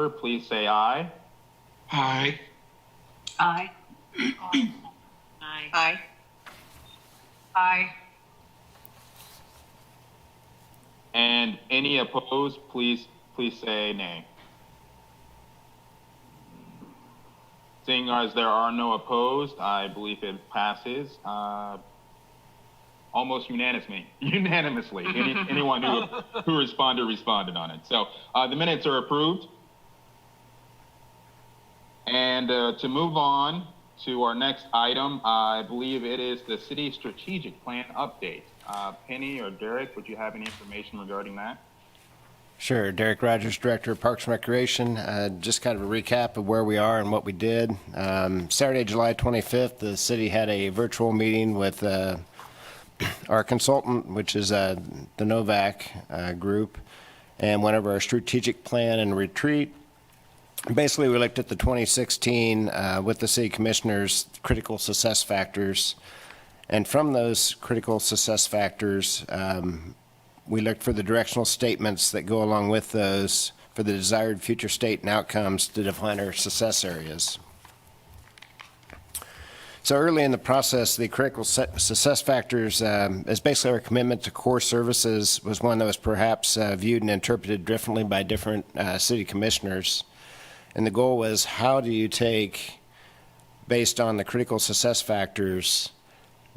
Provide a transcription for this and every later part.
please say aye. Aye. Aye. Aye. Aye. Aye. And any opposed, please say nay. Seeing as there are no opposed, I believe it passes almost unanimously. Anyone who responded on it. So the minutes are approved. And to move on to our next item, I believe it is the city strategic plan update. Penny or Derek, would you have any information regarding that? Sure. Derek Rogers, Director of Parks and Recreation. Just kind of a recap of where we are and what we did. Saturday, July 25th, the city had a virtual meeting with our consultant, which is the Novak group, and went over our strategic plan and retreat. Basically, we looked at the 2016 with the city commissioners critical success factors, and from those critical success factors, we looked for the directional statements that go along with those for the desired future state and outcomes to define our success areas. So early in the process, the critical success factors is basically our commitment to core services was one that was perhaps viewed and interpreted differently by different city commissioners. And the goal was, how do you take, based on the critical success factors,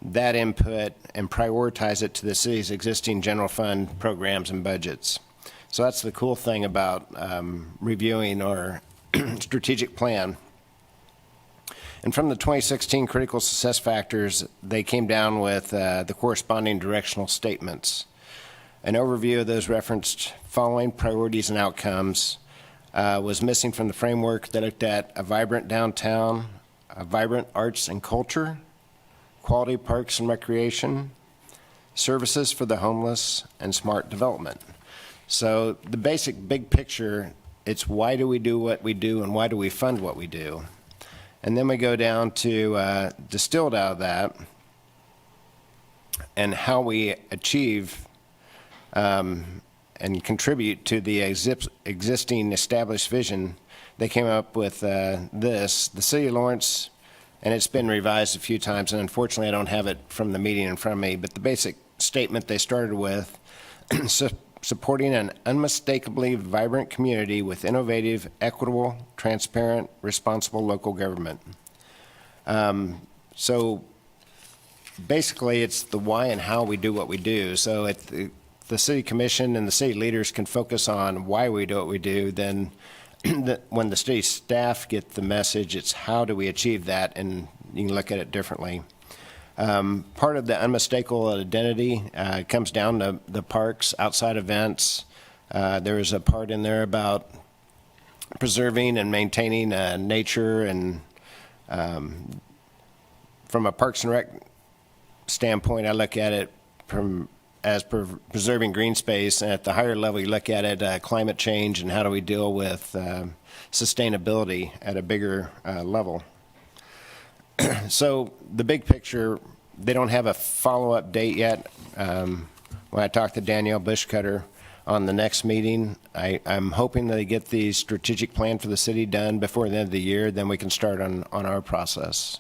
that input and prioritize it to the city's existing general fund programs and budgets? So that's the cool thing about reviewing our strategic plan. And from the 2016 critical success factors, they came down with the corresponding directional statements. An overview of those referenced following priorities and outcomes was missing from the framework that looked at a vibrant downtown, a vibrant arts and culture, quality parks and recreation, services for the homeless, and smart development. So the basic big picture, it's why do we do what we do and why do we fund what we do? And then we go down to distilled out of that and how we achieve and contribute to the existing established vision. They came up with this, the City of Lawrence, and it's been revised a few times, and unfortunately I don't have it from the meeting in front of me, but the basic statement they started with, supporting an unmistakably vibrant community with innovative, equitable, transparent, responsible local government. So basically it's the why and how we do what we do. So the city commission and the city leaders can focus on why we do what we do, then when the city staff get the message, it's how do we achieve that, and you can look at it differently. Part of the unmistakable identity comes down to the parks, outside events. There is a part in there about preserving and maintaining nature, and from a Parks and Rec standpoint, I look at it as preserving green space, and at the higher level you look at it climate change and how do we deal with sustainability at a bigger level. So the big picture, they don't have a follow-up date yet. When I talked to Danielle Bushcutter on the next meeting, I'm hoping that they get the strategic plan for the city done before the end of the year, then we can start on our process.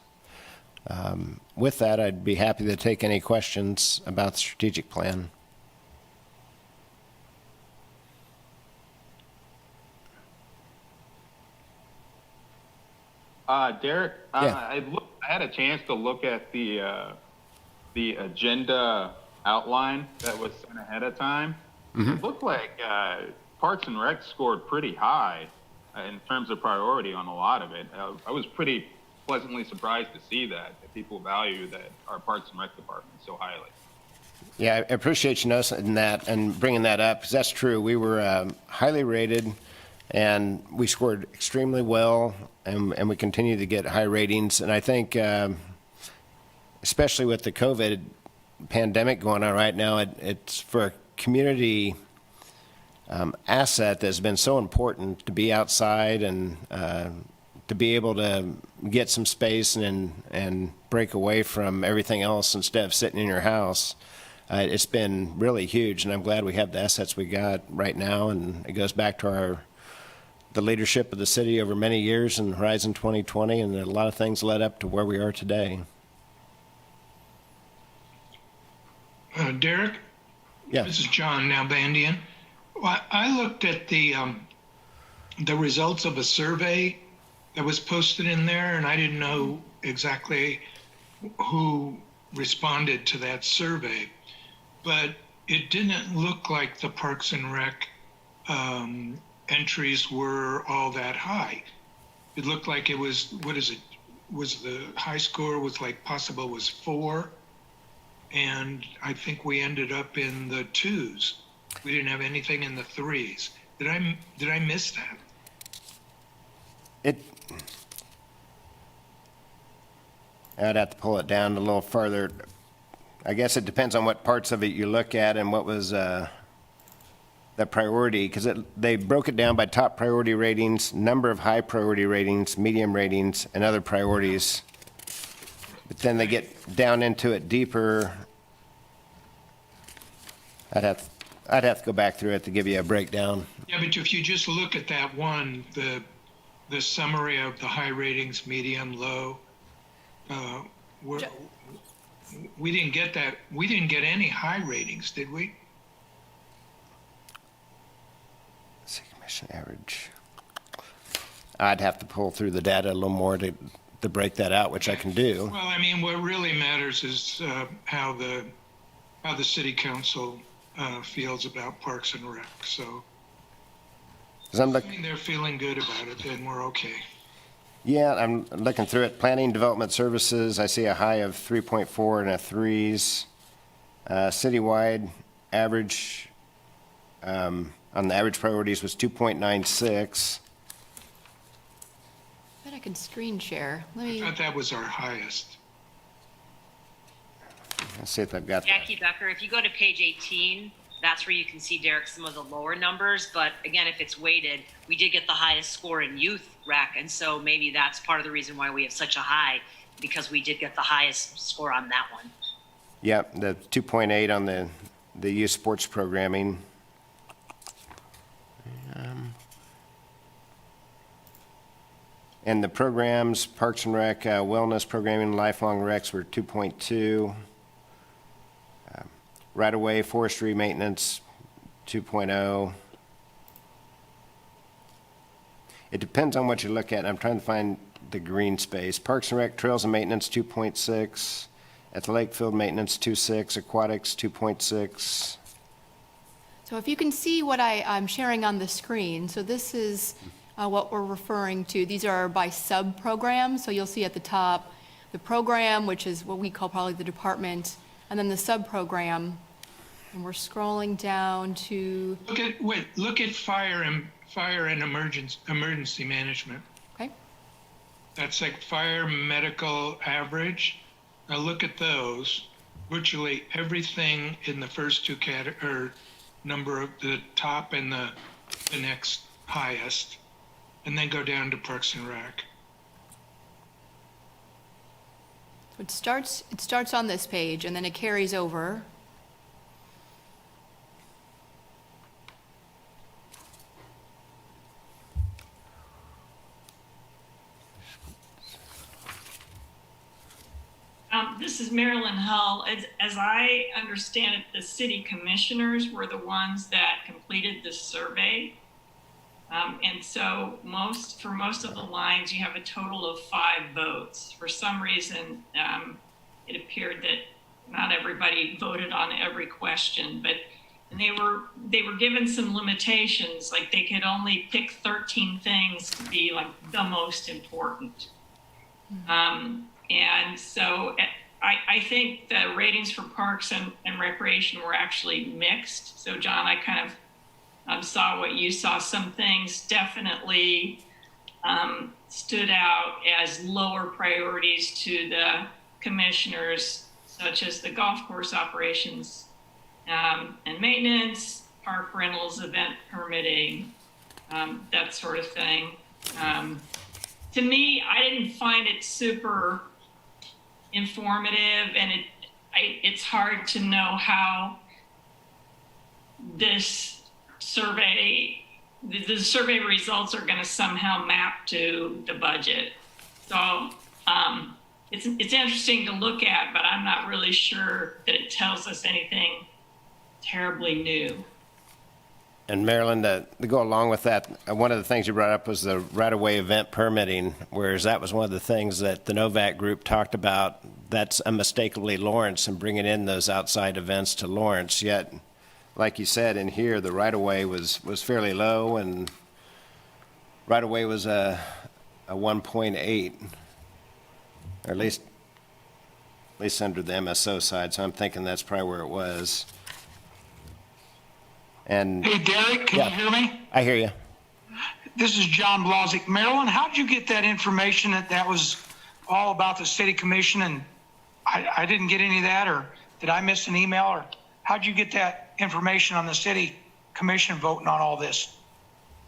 With that, I'd be happy to take any questions about the strategic plan. Derek, Yeah. I had a chance to look at the agenda outline that was sent ahead of time. Mm-hmm. It looked like Parks and Rec scored pretty high in terms of priority on a lot of it. I was pretty pleasantly surprised to see that people value that our Parks and Rec department so highly. Yeah, I appreciate you noticing that and bringing that up, because that's true. We were highly rated, and we scored extremely well, and we continue to get high ratings. And I think, especially with the COVID pandemic going on right now, it's for a community asset that's been so important to be outside and to be able to get some space and break away from everything else instead of sitting in your house. It's been really huge, and I'm glad we have the assets we got right now, and it goes back to the leadership of the city over many years in Horizon 2020, and a lot of things led up to where we are today. Derek? Yeah. This is John Nalbandian. Well, I looked at the results of a survey that was posted in there, and I didn't know exactly who responded to that survey, but it didn't look like the Parks and Rec entries were all that high. It looked like it was, was the high score was like possible was 4, and I think we ended up in the 2s. We didn't have anything in the 3s. Did I miss that? I'd have to pull it down a little further. I guess it depends on what parts of it you look at and what was the priority, because they broke it down by top priority ratings, number of high priority ratings, medium ratings, and other priorities. But then they get down into it deeper. I'd have to go back through it to give you a breakdown. Yeah, but if you just look at that one, the summary of the high ratings, medium, low, we didn't get that. We didn't get any high ratings, did we? City Commission average. I'd have to pull through the data a little more to break that out, which I can do. Well, I mean, what really matters is how the city council feels about Parks and Rec. So, they're feeling good about it, then we're okay. Yeah, I'm looking through it. Planning Development Services, I see a high of 3.4 and a 3s. Citywide average on the average priorities was 2.96. But I can screen share. I thought that was our highest. Let's see if I've got that. Jackie Becker, if you go to page 18, that's where you can see, Derek, some of the lower numbers. But again, if it's weighted, we did get the highest score in youth rec. And so maybe that's part of the reason why we have such a high, because we did get the highest score on that one. Yeah, the 2.8 on the youth sports programming. And the programs, Parks and Rec, wellness programming, lifelong recs were 2.2. Right-of-way forestry maintenance, 2.0. It depends on what you look at. I'm trying to find the green space. Parks and Rec, trails and maintenance, 2.6. Athletic field maintenance, 2.6. Aquatics, 2.6. So if you can see what I'm sharing on the screen, so this is what we're referring to. These are by sub-programs. So you'll see at the top the program, which is what we call probably the department, and then the sub-program. And we're scrolling down to... Look at fire and emergency management. Okay. That's like fire medical average. Now look at those. Virtually everything in the first two or number of the top and the next highest, and then go down to Parks and Rec. It starts on this page, and then it carries over. This is Marilyn Hull. As I understand it, the city commissioners were the ones that completed this survey. And so for most of the lines, you have a total of 5 votes. For some reason, it appeared that not everybody voted on every question, but they were given some limitations, like they could only pick 13 things to be like the most important. And so I think the ratings for parks and recreation were actually mixed. So John, I kind of saw what you saw. Some things definitely stood out as lower priorities to the commissioners, such as the golf course operations and maintenance, park rentals, event permitting, that sort of thing. To me, I didn't find it super informative, and it's hard to know how this survey the survey results are going to somehow map to the budget. So it's interesting to look at, but I'm not really sure that it tells us anything terribly new. And Marilyn, to go along with that, one of the things you brought up was the right-of-way event permitting, whereas that was one of the things that the Novak group talked about. That's unmistakably Lawrence and bringing in those outside events to Lawrence. Yet, like you said, in here, the right-of-way was fairly low, and right-of-way was a 1.8, or at least under the MSO side, so I'm thinking that's probably where it was. And Hey, Derek, can Yeah. you hear me? I hear you. This is John Blazek. Marilyn, how'd you get that information that was all about the city commission? And I didn't get any of that, or did I miss an email? Or how'd you get that information on the city commission voting on all this?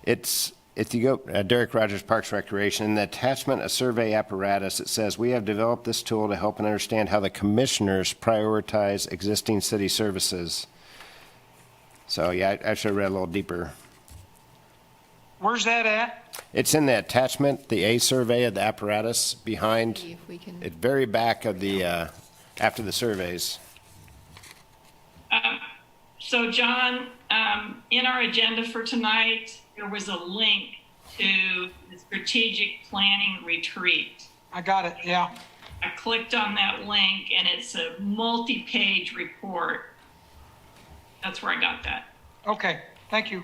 It's, if you go, Derek Rogers, Parks Recreation, in the attachment, a survey apparatus, it says, we have developed this tool to help and understand how the commissioners prioritize existing city services. So, yeah, I should have read a little deeper. Where's that at? It's in the attachment, the A survey of the apparatus behind, See if we can. at very back of the, after the surveys. So John, in our agenda for tonight, there was a link to the strategic planning retreat. I got it, yeah. I clicked on that link and it's a multi-page report. That's where I got that. Okay, thank you.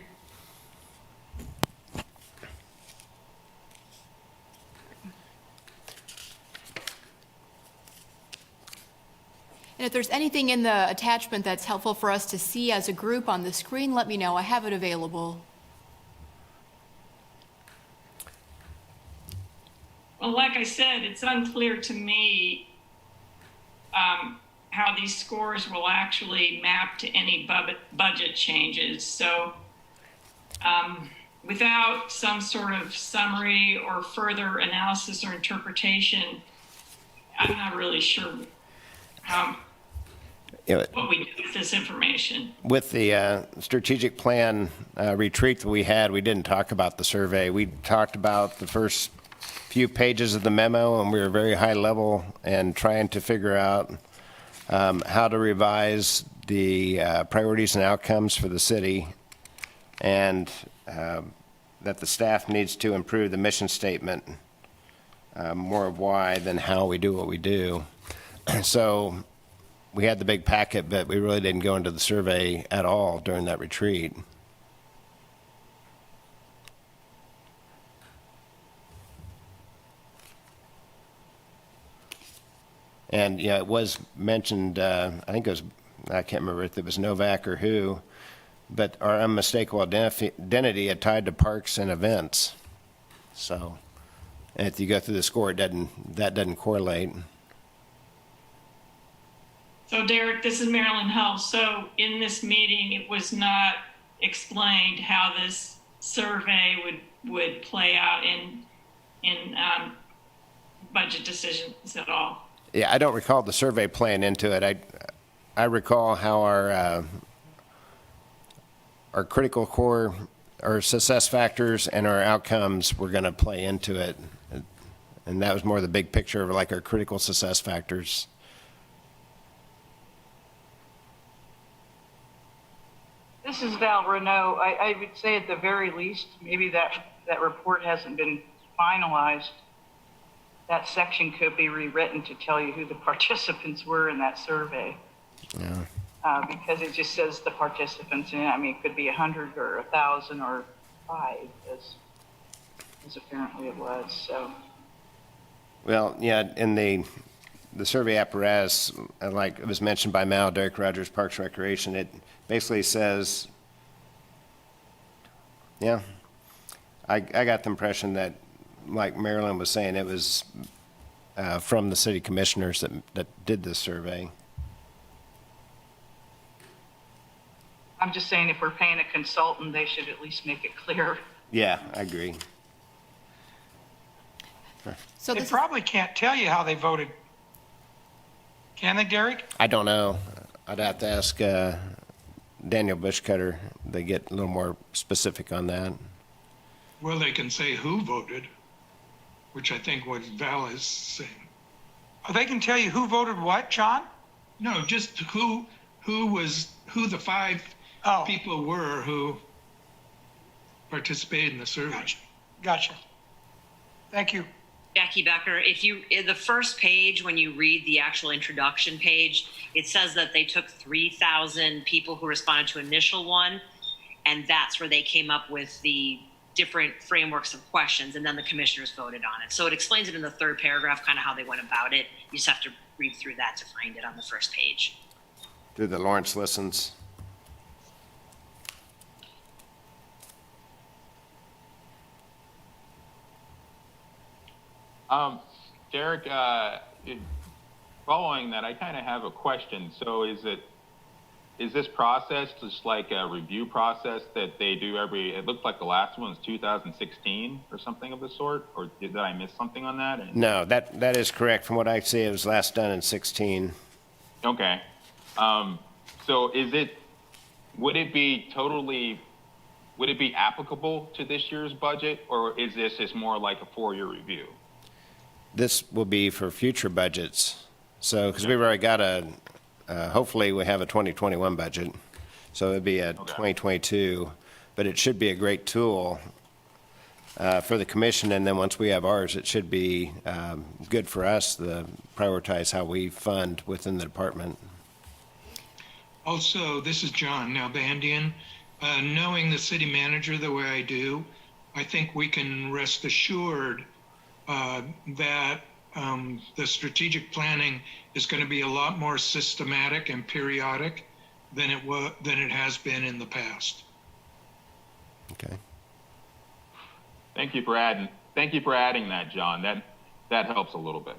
And if there's anything in the attachment that's helpful for us to see as a group on the screen, let me know. I have it available. Well, like I said, it's unclear to me how these scores will actually map to any budget changes. So without some sort of summary or further analysis or interpretation, I'm not really sure what we do with this information. With the strategic plan retreat that we had, we didn't talk about the survey. We talked about the first few pages of the memo, and we were very high level and trying to figure out how to revise the priorities and outcomes for the city, and that the staff needs to improve the mission statement, more of why than how we do what we do. So we had the big packet, but we really didn't go into the survey at all during that retreat. And, yeah, it was mentioned, I think it was, I can't remember if it was Novak or who, but our unmistakable identity had tied to parks and events. So, and if you go through the score, that doesn't correlate. So Derek, this is Marilyn Hull. So in this meeting, it was not explained how this survey would play out in budget decisions at all. Yeah, I don't recall the survey playing into it. I recall how our critical core, our success factors, and our outcomes were going to play into it, and that was more the big picture of like our critical success factors. This is Val Renault. I would say at the very least, maybe that report hasn't been finalized. That section could be rewritten to tell you who the participants were in that survey. Yeah. Because it just says the participants, and I mean, it could be 100 or 1,000 or 5, as apparently it was. So. Well, yeah, in the survey apparatus, like it was mentioned by Mal, Derek Rogers, Parks Recreation, it basically says, yeah, I got the impression that, like Marilyn was saying, it was from the city commissioners that did this survey. I'm just saying, if we're paying a consultant, they should at least make it clear. Yeah, I agree. So They this is, probably can't tell you how they voted. Can they, Derek? I don't know. I'd have to ask Daniel Bushcutter. They get a little more specific on that. Well, they can say who voted, which I think what Val is saying. Oh, they can tell you who voted what, John? No, just who the 5 Oh. people were who participated in the survey. Gotcha. Thank you. Jackie Becker, if you, in the first page, when you read the actual introduction page, it says that they took 3,000 people who responded to initial one, and that's where they came up with the different frameworks of questions, and then the commissioners voted on it. So it explains it in the third paragraph, kind of how they went about it. You just have to read through that to find it on the first page. Through the Lawrence listens. Derek, following that, I kind of have a question. So is this process just like a review process that they do it looked like the last one was 2016 or something of the sort, or did I miss something on that? No, that is correct. From what I see, it was last done in 16. Okay. So would it be applicable to this year's budget, or is this just more like a 4-year review? This will be for future budgets. So, because we've already got hopefully we have a 2021 budget. So it'd be a 2022, but it should be a great tool for the commission. And then once we have ours, it should be good for us to prioritize how we fund within the department. Also, this is John Nalbandian. Knowing the city manager the way I do, I think we can rest assured that the strategic planning is going to be a lot more systematic and periodic than it has been in the past. Okay. Thank you for adding that, John. That helps a little bit.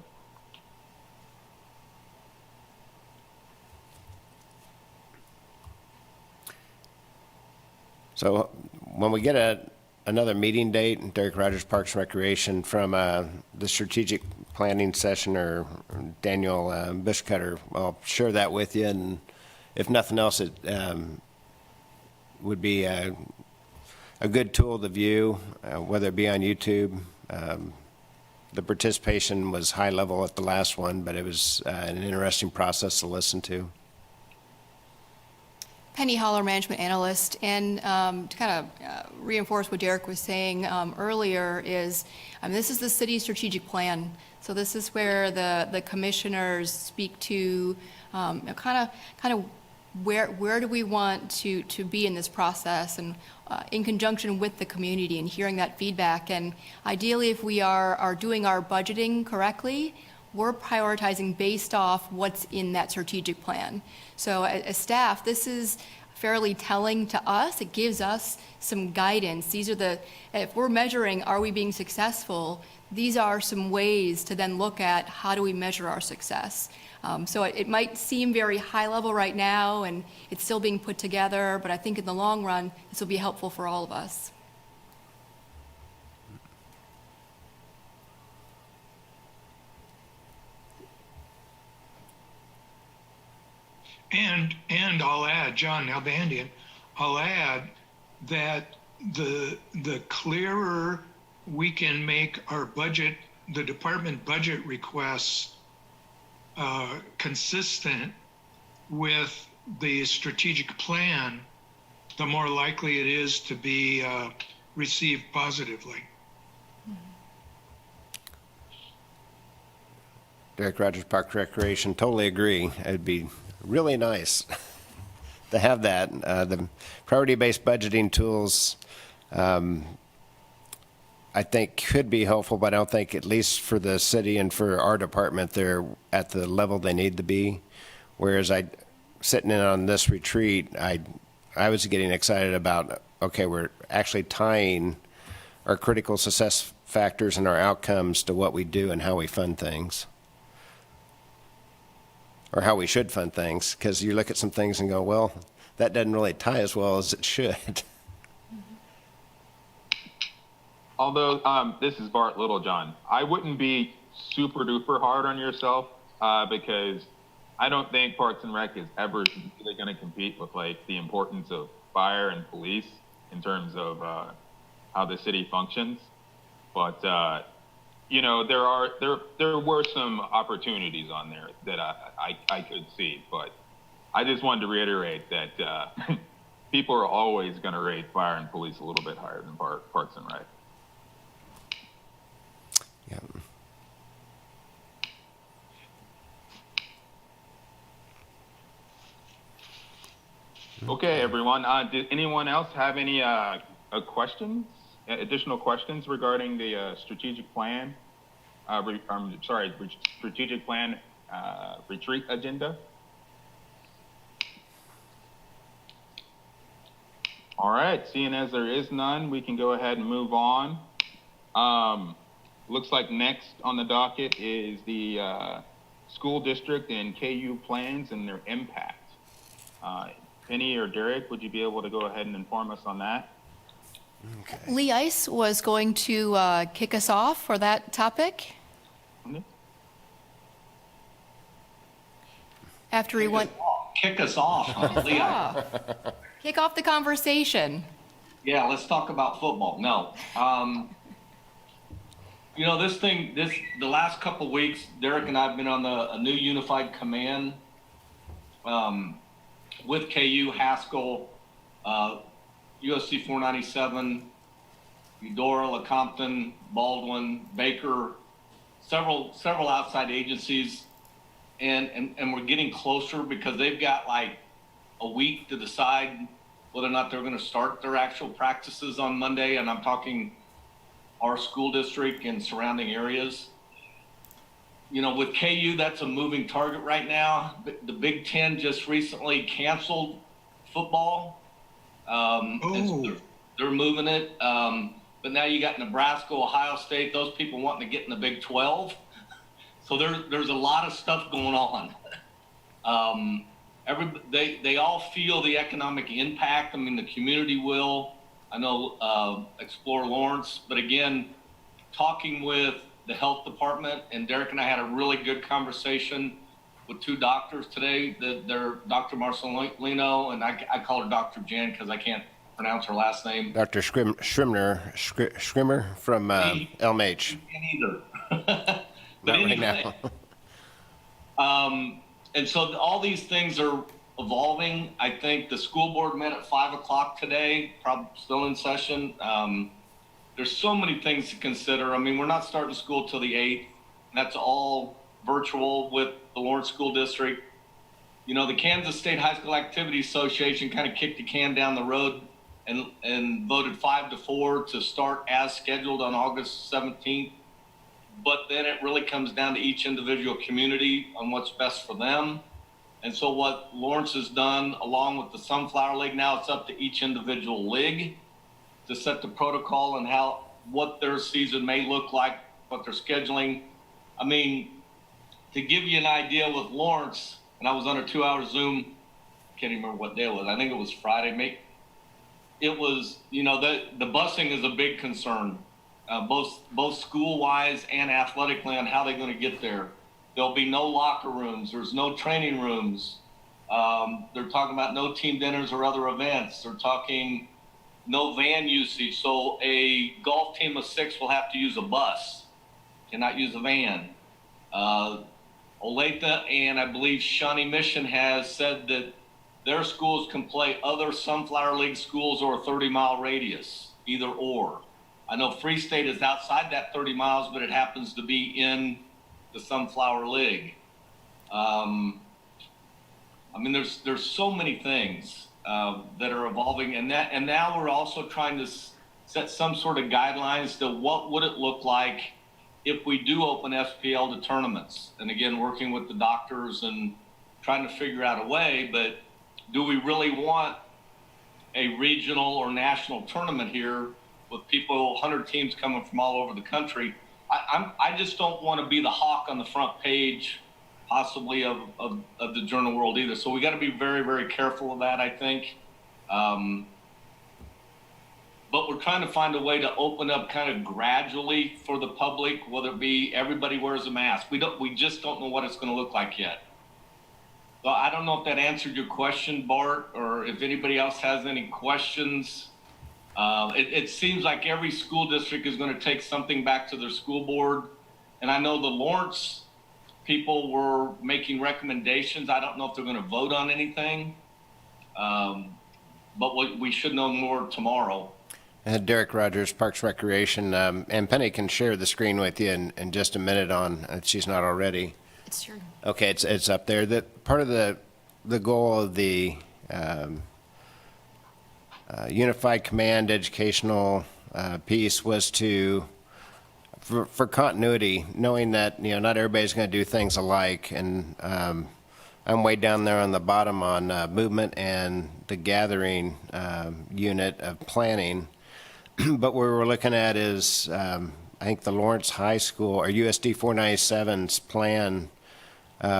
So when we get another meeting date, Derek Rogers, Parks and Recreation, from the strategic planning session, or Daniel Bushcutter, I'll share that with you. And if nothing else, it would be a good tool to view, whether it be on YouTube. The participation was high level at the last one, but it was an interesting process to listen to. Penny Holler, management analyst, and to kind of reinforce what Derek was saying earlier is, this is the city's strategic plan. So this is where the commissioners speak to kind of where do we want to be in this process, and in conjunction with the community and hearing that feedback. And ideally, if we are doing our budgeting correctly, we're prioritizing based off what's in that strategic plan. So as staff, this is fairly telling to us. It gives us some guidance. These are if we're measuring, are we being successful? These are some ways to then look at how do we measure our success. So it might seem very high level right now, and it's still being put together, but I think in the long run, this will be helpful for all of us. And I'll add, John Nalbandian, I'll add that the clearer we can make our budget, the department budget requests consistent with the strategic plan, the more likely it is to be received positively. Derek Rogers, Park Recreation, totally agree. It'd be really nice to have that. The priority-based budgeting tools, I think, could be helpful, but I don't think, at least for the city and for our department, they're at the level they need to be. Whereas sitting in on this retreat, I was getting excited about, okay, we're actually tying our critical success factors and our outcomes to what we do and how we fund things. Or how we should fund things, because you look at some things and go, well, that doesn't really tie as well as it should. Although, this is Bart Littlejohn, I wouldn't be super duper hard on yourself because I don't think Parks and Rec is ever really going to compete with like the importance of fire and police in terms of how the city functions. But you know, there were some opportunities on there that I could see, but I just wanted to reiterate that people are always going to rate fire and police a little bit higher than Parks and Rec. Yeah. Okay, everyone. Did anyone else have any questions, additional questions regarding the strategic plan? Strategic plan retreat agenda. All right, seeing as there is none, we can go ahead and move on. Looks like next on the docket is the school district and KU plans and their impact. Penny or Derek, would you be able to go ahead and inform us on that? Okay. Lee Ice was going to kick us off for that topic. After he went. Kick us off, huh, Leah? Ah, kick off the conversation. Yeah, let's talk about football. No. You know, the last couple of weeks, Derek and I have been on a new unified command with KU, Haskell, USC 497, Eudora, Lecompton, Baldwin, Baker, several outside agencies. And we're getting closer because they've got like a week to decide whether or not they're going to start their actual practices on Monday. And I'm talking our school district and surrounding areas. You know, with KU, that's a moving target right now. The Big Ten just recently canceled football. And so they're moving it. But now you got Nebraska, Ohio State, those people wanting to get in the Big 12. So there's a lot of stuff going on. They all feel the economic impact. I mean, the community will. I know Explore Lawrence, but again, talking with the health department, and Derek and I had a really good conversation with two doctors today. They're Dr. Marcelino, and I call her Dr. Jen because I can't pronounce her last name. Dr. Schrimmer from LMH. Either. But Not anyway, right now. and so all these things are evolving. I think the school board met at 5 o'clock today, probably still in session. There's so many things to consider. I mean, we're not starting school till the 8th. That's all virtual with the Lawrence School District. You know, the Kansas State High School Activity Association kind of kicked the can down the road and voted 5-4 to start as scheduled on August 17th. But then it really comes down to each individual community on what's best for them. And so what Lawrence has done, along with the Sunflower League, now it's up to each individual league to set the protocol and what their season may look like, what they're scheduling. I mean, to give you an idea with Lawrence, and I was on a 2-hour Zoom, can't even remember what day it was. I think it was Friday. It was, you know, the busing is a big concern. Both school-wise and athletically on how they're going to get there. There'll be no locker rooms. There's no training rooms. They're talking about no team dinners or other events. They're talking no van usage. So a golf team of 6 will have to use a bus, cannot use a van. Olathe and I believe Shawnee Mission has said that their schools can play other Sunflower League schools or a 30-mile radius, either or. I know Free State is outside that 30 miles, but it happens to be in the Sunflower League. I mean, there's so many things that are evolving, and now we're also trying to set some sort of guidelines to what would it look like if we do open SPL to tournaments. And again, working with the doctors and trying to figure out a way, but do we really want a regional or national tournament here with people, 100 teams coming from all over the country? I just don't want to be the hawk on the front page, possibly of the Journal World either. So we got to be very, very careful of that, I think. But we're trying to find a way to open up kind of gradually for the public, whether it be everybody wears a mask. We just don't know what it's going to look like yet. So I don't know if that answered your question, Bart, or if anybody else has any questions. It seems like every school district is going to take something back to their school board. And I know the Lawrence people were making recommendations. I don't know if they're going to vote on anything, but we should know more tomorrow. Derek Rogers, Parks Recreation, and Penny can share the screen with you in just a minute on, if she's not already. It's true. Okay, it's up there. Part of the goal of the Unified Command educational piece was for continuity, knowing that not everybody's going to do things alike, and I'm way down there on the bottom on movement and the gathering unit of planning. But what we're looking at is, I think the Lawrence High School, or USD 497's plan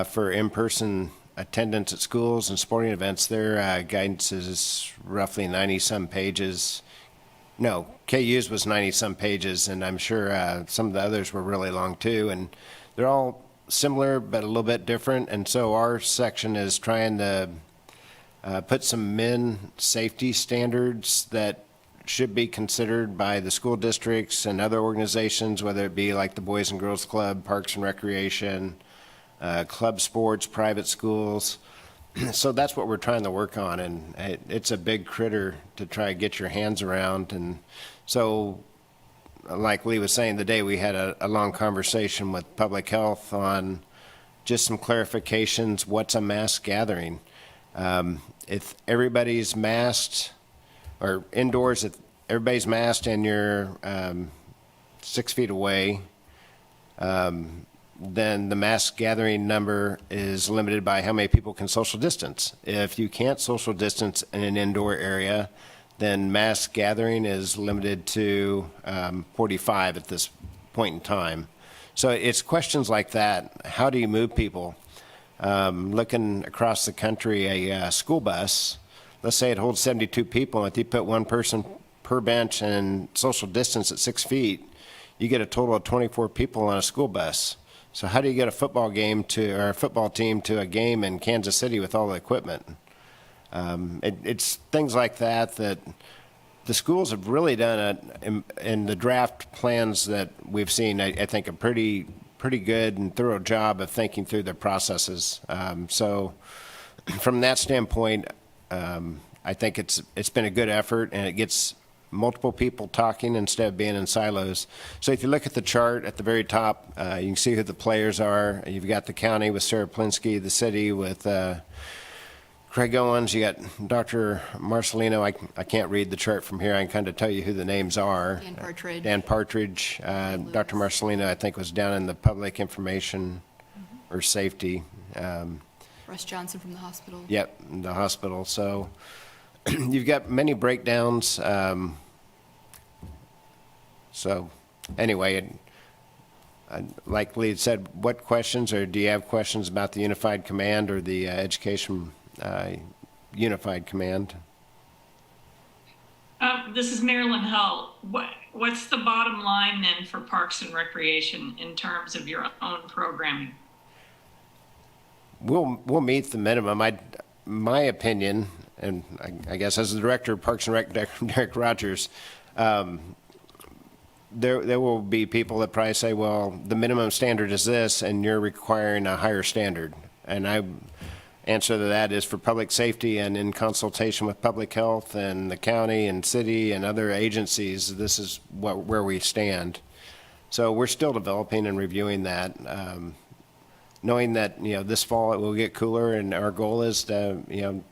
for in-person attendance at schools and sporting events. Their guidance is roughly 90-some pages. No, KU's was 90-some pages, and I'm sure some of the others were really long too. And they're all similar, but a little bit different. And so our section is trying to put some safety standards that should be considered by the school districts and other organizations, whether it be like the Boys and Girls Club, Parks and Recreation, club sports, private schools. So that's what we're trying to work on, and it's a big critter to try to get your hands around. And so, like Lee was saying today, we had a long conversation with public health on just some clarifications. What's a mass gathering? If everybody's masked, or indoors, if everybody's masked and you're 6 feet away, then the mass gathering number is limited by how many people can social distance. If you can't social distance in an indoor area, then mass gathering is limited to 45 at this point in time. So it's questions like that. How do you move people? Looking across the country, a school bus, let's say it holds 72 people, if you put one person per bench and social distance at 6 feet, you get a total of 24 people on a school bus. So how do you get a football team to a game in Kansas City with all the equipment? It's things like that the schools have really done in the draft plans that we've seen. I think a pretty good and thorough job of thinking through their processes. So from that standpoint, I think it's been a good effort, and it gets multiple people talking instead of being in silos. So if you look at the chart at the very top, you can see who the players are. You've got the county with Sarah Plinsky, the city with Craig Owens. You got Dr. Marcelino. I can't read the chart from here. I can kind of tell you who the names are. Dan Partridge. Dr. Marcelino, I think, was down in the public information or safety. Russ Johnson from the hospital. Yep, the hospital. So you've got many breakdowns. So anyway, like Lee had said, what questions, or do you have questions about the Unified Command or the Education Unified Command? This is Marilyn Hull. What's the bottom line then for Parks and Recreation in terms of your own programming? We'll meet the minimum. My opinion, and I guess as the director of Parks and Rec, Derek Rogers, there will be people that probably say, well, the minimum standard is this, and you're requiring a higher standard. And I answer to that is for public safety and in consultation with public health and the county and city and other agencies, this is where we stand. So we're still developing and reviewing that. Knowing that, this fall it will get cooler, and our goal is to,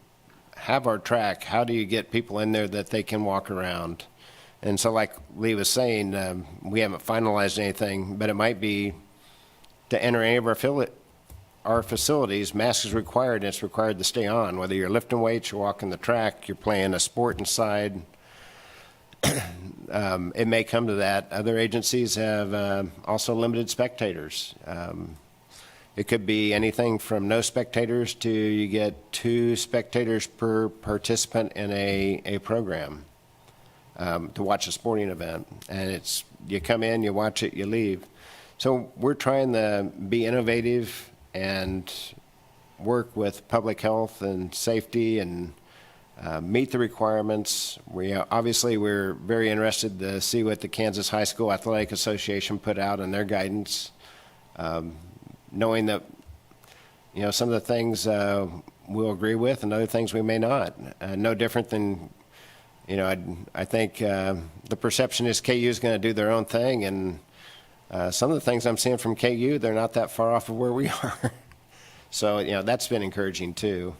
have our track. How do you get people in there that they can walk around? And so like Lee was saying, we haven't finalized anything, but it might be to enter any of our facilities, mask is required, and it's required to stay on. Whether you're lifting weights, you're walking the track, you're playing a sport inside, it may come to that. Other agencies have also limited spectators. It could be anything from no spectators to you get 2 spectators per participant in a program to watch a sporting event. And it's, you come in, you watch it, you leave. So we're trying to be innovative and work with public health and safety and meet the requirements. We're very interested to see what the Kansas High School Athletic Association put out in their guidance, knowing that, some of the things we'll agree with and other things we may not. No different than, I think the perception is KU is going to do their own thing, and some of the things I'm seeing from KU, they're not that far off of where we are. So, that's been encouraging too.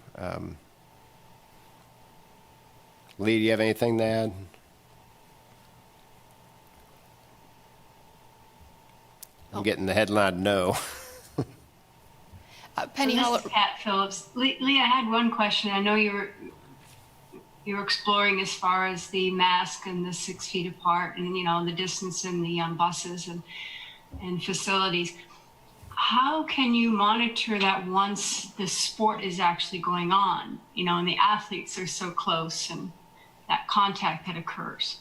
Lee, do you have anything to add? I'm getting the headline no. Penny So Holler. this is Pat Phillips. Lee, I had one question. I know you were exploring as far as the mask and the 6 feet apart and, the distance in the buses and facilities. How can you monitor that once the sport is actually going on, and the athletes are so close and that contact that occurs?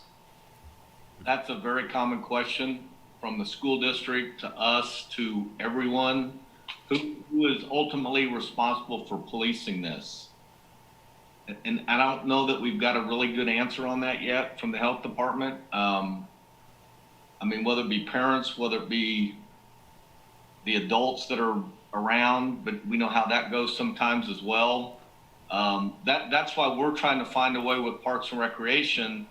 That's a very common question from the school district to us to everyone. Who is ultimately responsible for policing this? And I don't know that we've got a really good answer on that yet from the health department. Whether it be parents, whether it be the adults that are around, but we know how that goes sometimes as well. That's why we're trying to find a way with Parks and Recreation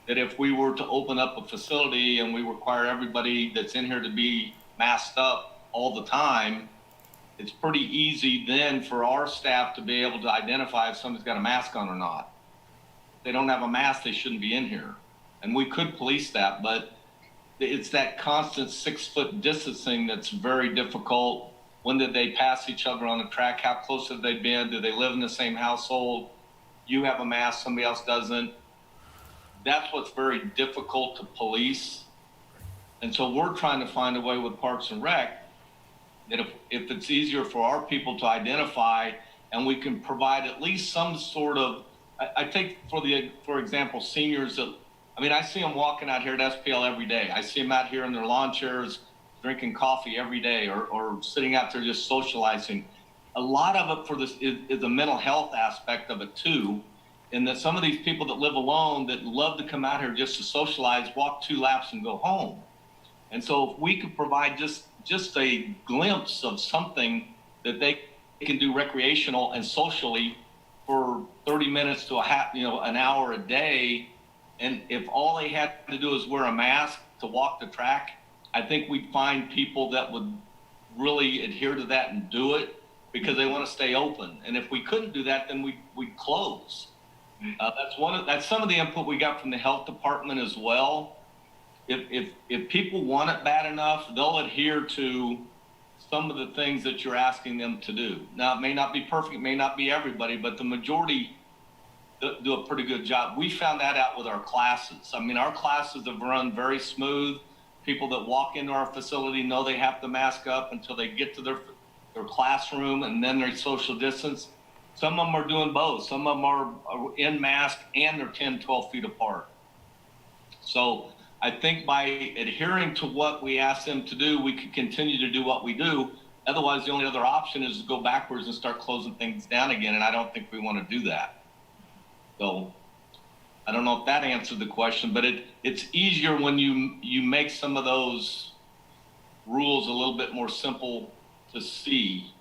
that if we were to open up a facility and we require everybody that's in here to be masked up all the time, it's pretty easy then for our staff to be able to identify if somebody's got a mask on or not. If they don't have a mask, they shouldn't be in here. And we could police that, but it's that constant 6 foot distancing that's very difficult. When did they pass each other on the track? How close have they been? Do they live in the same household? You have a mask, somebody else doesn't. That's what's very difficult to police. And so we're trying to find a way with Parks and Rec that if it's easier for our people to identify and we can provide at least some sort of, I think for example, seniors that, I see them walking out here at SPL every day. I see them out here in their lawn chairs, drinking coffee every day or sitting out there just socializing. A lot of it for this is a mental health aspect of it too. And that some of these people that live alone that love to come out here just to socialize, walk 2 laps and go home. And so if we could provide just a glimpse of something that they can do recreational and socially for 30 minutes to an hour a day, and if all they had to do is wear a mask to walk the track, I think we'd find people that would really adhere to that and do it because they want to stay open. And if we couldn't do that, then we'd close. That's some of the input we got from the health department as well. If people want it bad enough, they'll adhere to some of the things that you're asking them to do. Now, it may not be perfect, it may not be everybody, but the majority do a pretty good job. We found that out with our classes. Our classes have run very smooth. People that walk into our facility know they have to mask up until they get to their classroom, and then they're social distance. Some of them are doing both. Some of them are in mask and they're 10, 12 feet apart. So I think by adhering to what we ask them to do, we can continue to do what we do. Otherwise, the only other option is to go backwards and start closing things down again, and I don't think we want to do that. So I don't know if that answered the question, but it's easier when you make some of those rules a little bit more simple to see,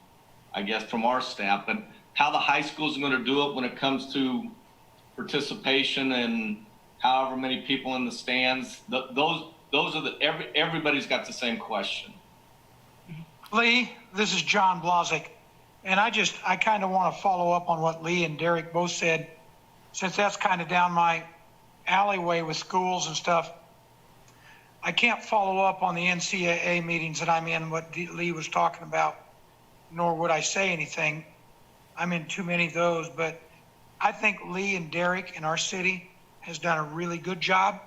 I guess, from our staff. But how the high school is going to do it when it comes to participation and however many people in the stands, those are everybody's got the same question. Lee, this is John Blazek, and I kind of want to follow up on what Lee and Derek both said, since that's kind of down my alleyway with schools and stuff. I can't follow up on the NCAA meetings that I'm in, what Lee was talking about, nor would I say anything. I'm in too many of those, but I think Lee and Derek in our city has done a really good job.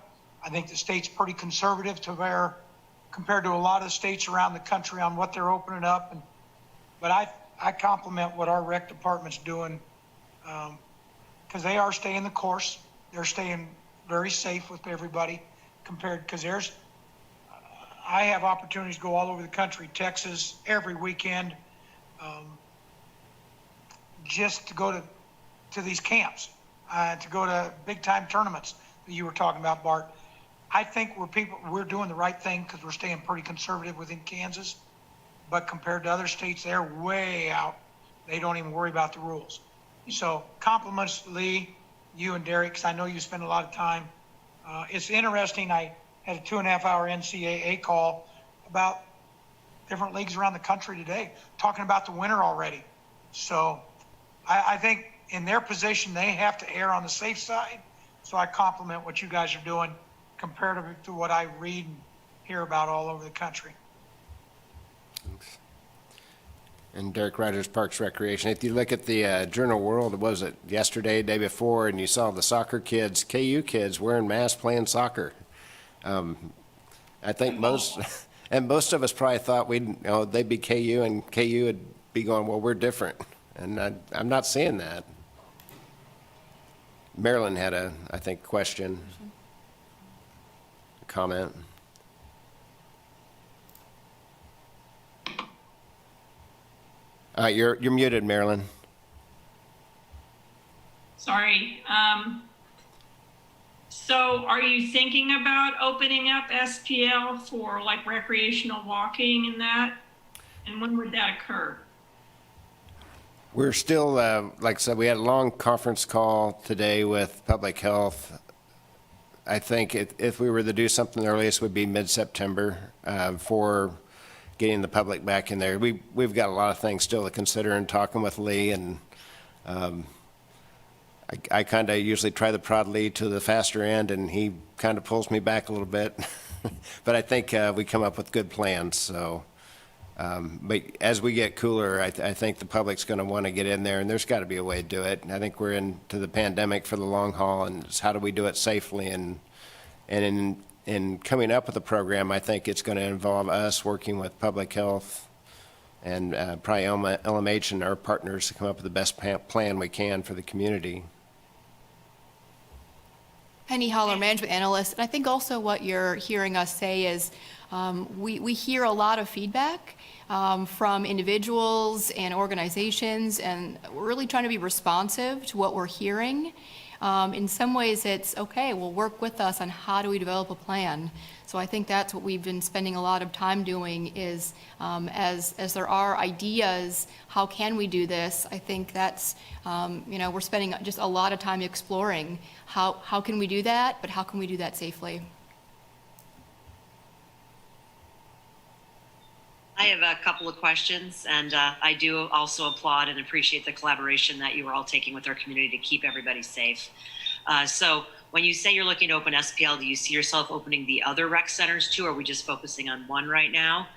I think the state's pretty conservative to where, compared to a lot of the states around the country on what they're opening up. But I compliment what our rec department's doing, because they are staying the course. They're staying very safe with everybody because I have opportunities to go all over the country, Texas, every weekend, just to go to these camps. to go to big time tournaments that you were talking about, Bart. I think we're doing the right thing because we're staying pretty conservative within Kansas, but compared to other states, they're way out. They don't even worry about the rules. So compliments to Lee, you and Derek, because I know you spend a lot of time. It's interesting. I had a 2.5-hour NCAA call about different leagues around the country today, talking about the winter already. So I think in their position, they have to err on the safe side. So I compliment what you guys are doing comparative to what I read and hear about all over the country. Thanks. And Derek Rogers, Parks Recreation. If you look at the Journal World, was it yesterday, day before, and you saw the soccer kids, KU kids, wearing masks playing soccer. I think most of us probably thought they'd be KU, and KU would be going, well, we're different. And I'm not seeing that. Marilyn had a question, a comment. You're muted, Marilyn. Sorry. So are you thinking about opening up SPL for like recreational walking and that? And when would that occur? We're still, like I said, we had a long conference call today with public health. I think if we were to do something, the earliest would be mid-September for getting the public back in there. We've got a lot of things still to consider, and talking with Lee, and I kind of usually try to prod Lee to the faster end, and he kind of pulls me back a little bit. But I think we come up with good plans. So, but as we get cooler, I think the public's going to want to get in there, and there's got to be a way to do it. And I think we're into the pandemic for the long haul, and it's how do we do it safely? And in coming up with a program, I think it's going to involve us working with public health and probably LMH and our partners to come up with the best plan we can for the community. Penny Holler, management analyst. And I think also what you're hearing us say is we hear a lot of feedback from individuals and organizations, and we're really trying to be responsive to what we're hearing. In some ways, it's okay, well, work with us on how do we develop a plan. So I think that's what we've been spending a lot of time doing is as there are ideas, how can we do this? I think that's, we're spending just a lot of time exploring how can we do that, but how can we do that safely? I have a couple of questions, and I do also applaud and appreciate the collaboration that you are all taking with our community to keep everybody safe. So when you say you're looking to open SPL, do you see yourself opening the other rec centers too, or are we just focusing on one right now?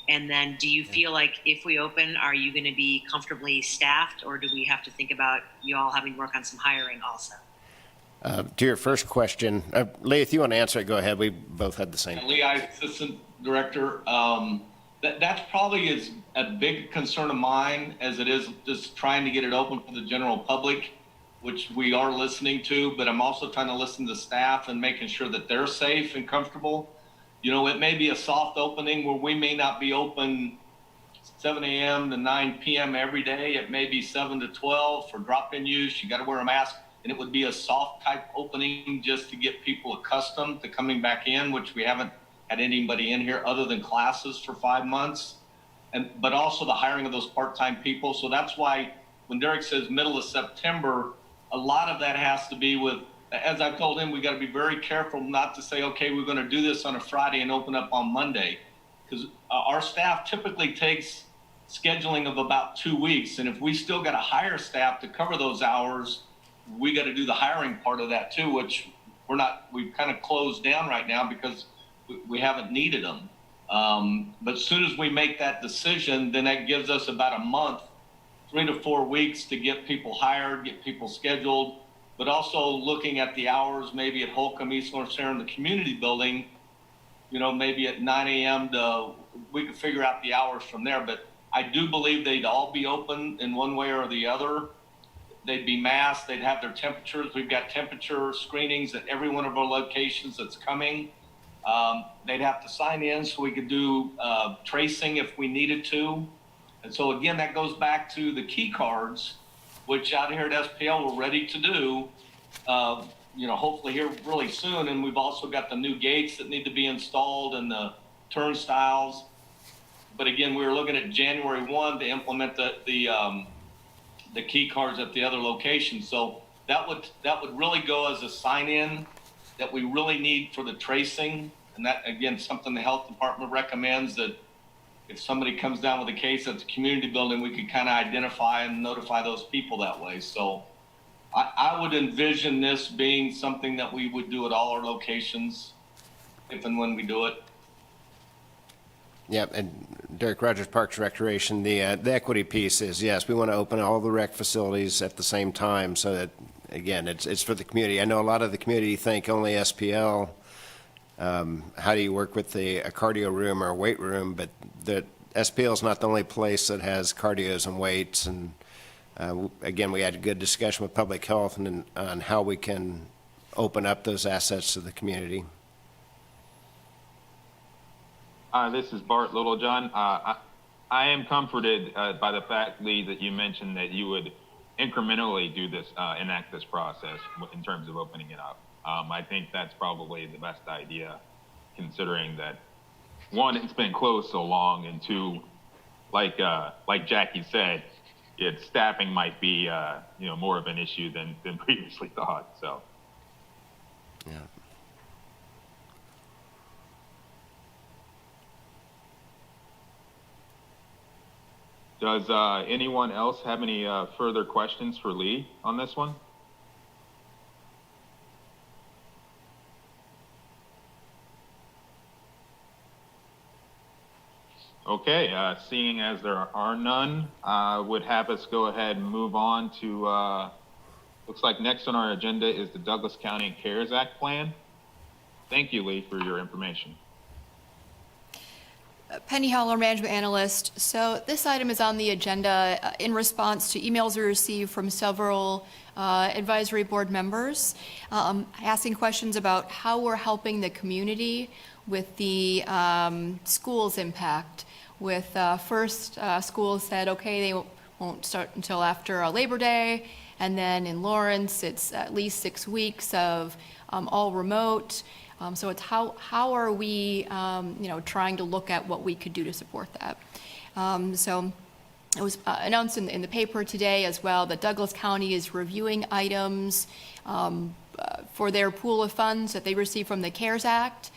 And then do you feel like if we open, are you going to be comfortably staffed, or do we have to think about you all having to work on some hiring also? To your first question, Lee, if you want to answer it, go ahead. We both had the same. Lee, Assistant Director. That's probably as a big concern of mine as it is just trying to get it open for the general public, which we are listening to, but I'm also trying to listen to staff and making sure that they're safe and comfortable. It may be a soft opening where we may not be open 7 a.m. to 9 p.m. every day. It may be 7 to 12 for drop-in use. You got to wear a mask, and it would be a soft type opening just to get people accustomed to coming back in, which we haven't had anybody in here other than classes for 5 months, but also the hiring of those part-time people. So that's why when Derek says middle of September, a lot of that has to be with, as I've told him, we got to be very careful not to say, okay, we're going to do this on a Friday and open up on Monday, because our staff typically takes scheduling of about 2 weeks. And if we still got to hire staff to cover those hours, we got to do the hiring part of that too, which we've kind of closed down right now because we haven't needed them. But as soon as we make that decision, then that gives us about a month, 3 to 4 weeks to get people hired, get people scheduled, but also looking at the hours, maybe at Holcomb, East North Sharon, the community building, maybe at 9 a.m. We could figure out the hours from there. But I do believe they'd all be open in one way or the other. They'd be masked, they'd have their temperatures. We've got temperature screenings at every one of our locations that's coming. They'd have to sign in so we could do tracing if we needed to. And so again, that goes back to the key cards, which out here at SPL we're ready to do. hopefully here really soon. And we've also got the new gates that need to be installed and the turnstiles. But again, we were looking at January 1 to implement the key cards at the other location. So that would really go as a sign-in that we really need for the tracing. And that, again, something the health department recommends, that if somebody comes down with a case at the community building, we could kind of identify and notify those people that way. So I would envision this being something that we would do at all our locations if and when we do it. Yep, and Derek Rogers, Parks Recreation, the equity piece is, yes, we want to open all the rec facilities at the same time so that, again, it's for the community. I know a lot of the community think only SPL. How do you work with a cardio room or a weight room? But the SPL is not the only place that has cardios and weights. And again, we had a good discussion with public health on how we can open up those assets to the community. This is Bart, Littlejohn. I am comforted by the fact, Lee, that you mentioned that you would incrementally do this, enact this process in terms of opening it up. I think that's probably the best idea, considering that, one, it's been closed so long, and two, like Jackie said, staffing might be more of an issue than previously thought. So, yeah. Does anyone else have any further questions for Lee on this one? Okay, seeing as there are none, would have us go ahead and move on to, looks like next on our agenda is the Douglas County CARES Act plan. Thank you, Lee, for your information. Penny Holler, Management Analyst. So this item is on the agenda in response to emails we received from several advisory board members asking questions about how we're helping the community with the school's impact. With first, schools said, okay, they won't start until after Labor Day, and then in Lawrence, it's at least 6 weeks of all remote. So it's how are we, trying to look at what we could do to support that. So it was announced in the paper today as well that Douglas County is reviewing items for their pool of funds that they received from the CARES Act.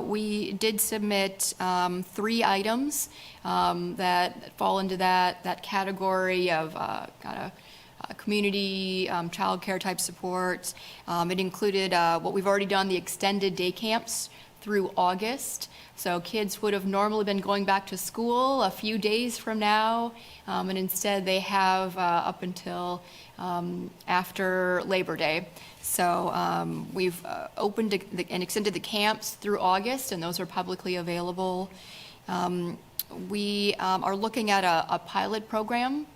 We did submit 3 items that fall into that category of kind of community child care type support. It included what we've already done, the extended day camps through August. So kids would have normally been going back to school a few days from now, and instead they have up until after Labor Day. So we've opened and extended the camps through August, and those are publicly available. We are looking at a pilot program,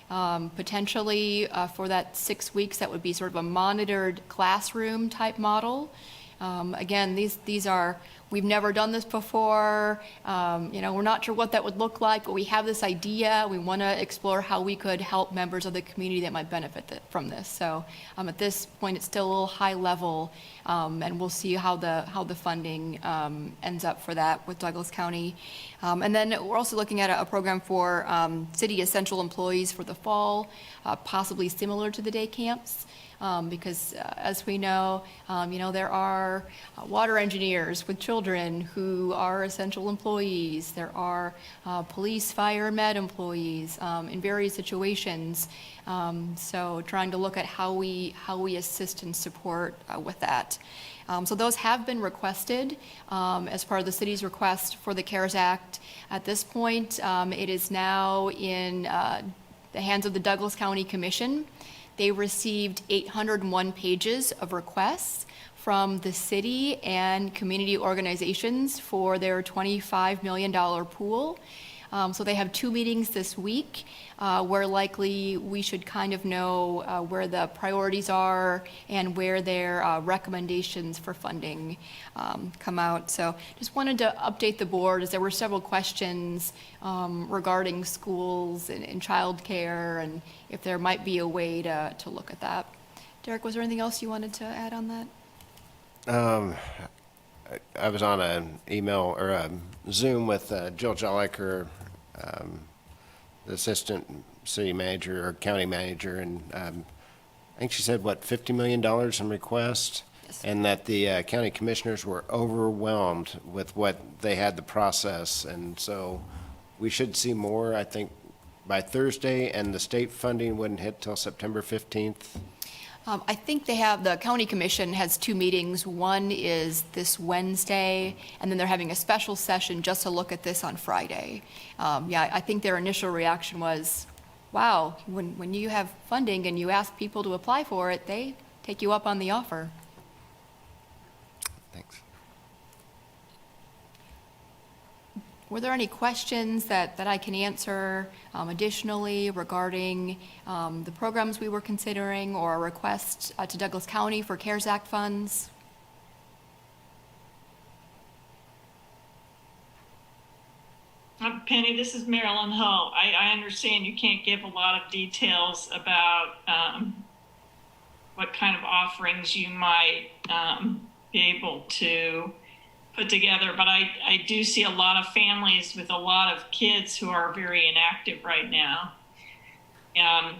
potentially for that 6 weeks. That would be sort of a monitored classroom type model. Again, these are, we've never done this before. We're not sure what that would look like, but we have this idea. We want to explore how we could help members of the community that might benefit from this. So at this point, it's still a little high level, and we'll see how the funding ends up for that with Douglas County. And then we're also looking at a program for city essential employees for the fall, possibly similar to the day camps. Because as we know, there are water engineers with children who are essential employees. There are police, fire, med employees in various situations. So trying to look at how we assist and support with that. So those have been requested as part of the city's request for the CARES Act. At this point, it is now in the hands of the Douglas County Commission. They received 801 pages of requests from the city and community organizations for their $25 million pool. So they have 2 meetings this week where likely we should kind of know where the priorities are and where their recommendations for funding come out. So just wanted to update the board as there were several questions regarding schools and childcare and if there might be a way to look at that. Derek, was there anything else you wanted to add on that? I was on an email or a Zoom with Jill Jolliker, the assistant city manager or county manager, and I think she said, $50 million in requests? Yes. And that the county commissioners were overwhelmed with what they had to process. And so we should see more, I think, by Thursday, and the state funding wouldn't hit till September 15th. I think the county commission has 2 meetings. One is this Wednesday, and then they're having a special session just to look at this on Friday. I think their initial reaction was, wow, when you have funding and you ask people to apply for it, they take you up on the offer. Thanks. Were there any questions that I can answer additionally regarding the programs we were considering, or a request to Douglas County for CARES Act funds? Penny, this is Marilyn Hull. I understand you can't give a lot of details about what kind of offerings you might be able to put together, but I do see a lot of families with a lot of kids who are very inactive right now. And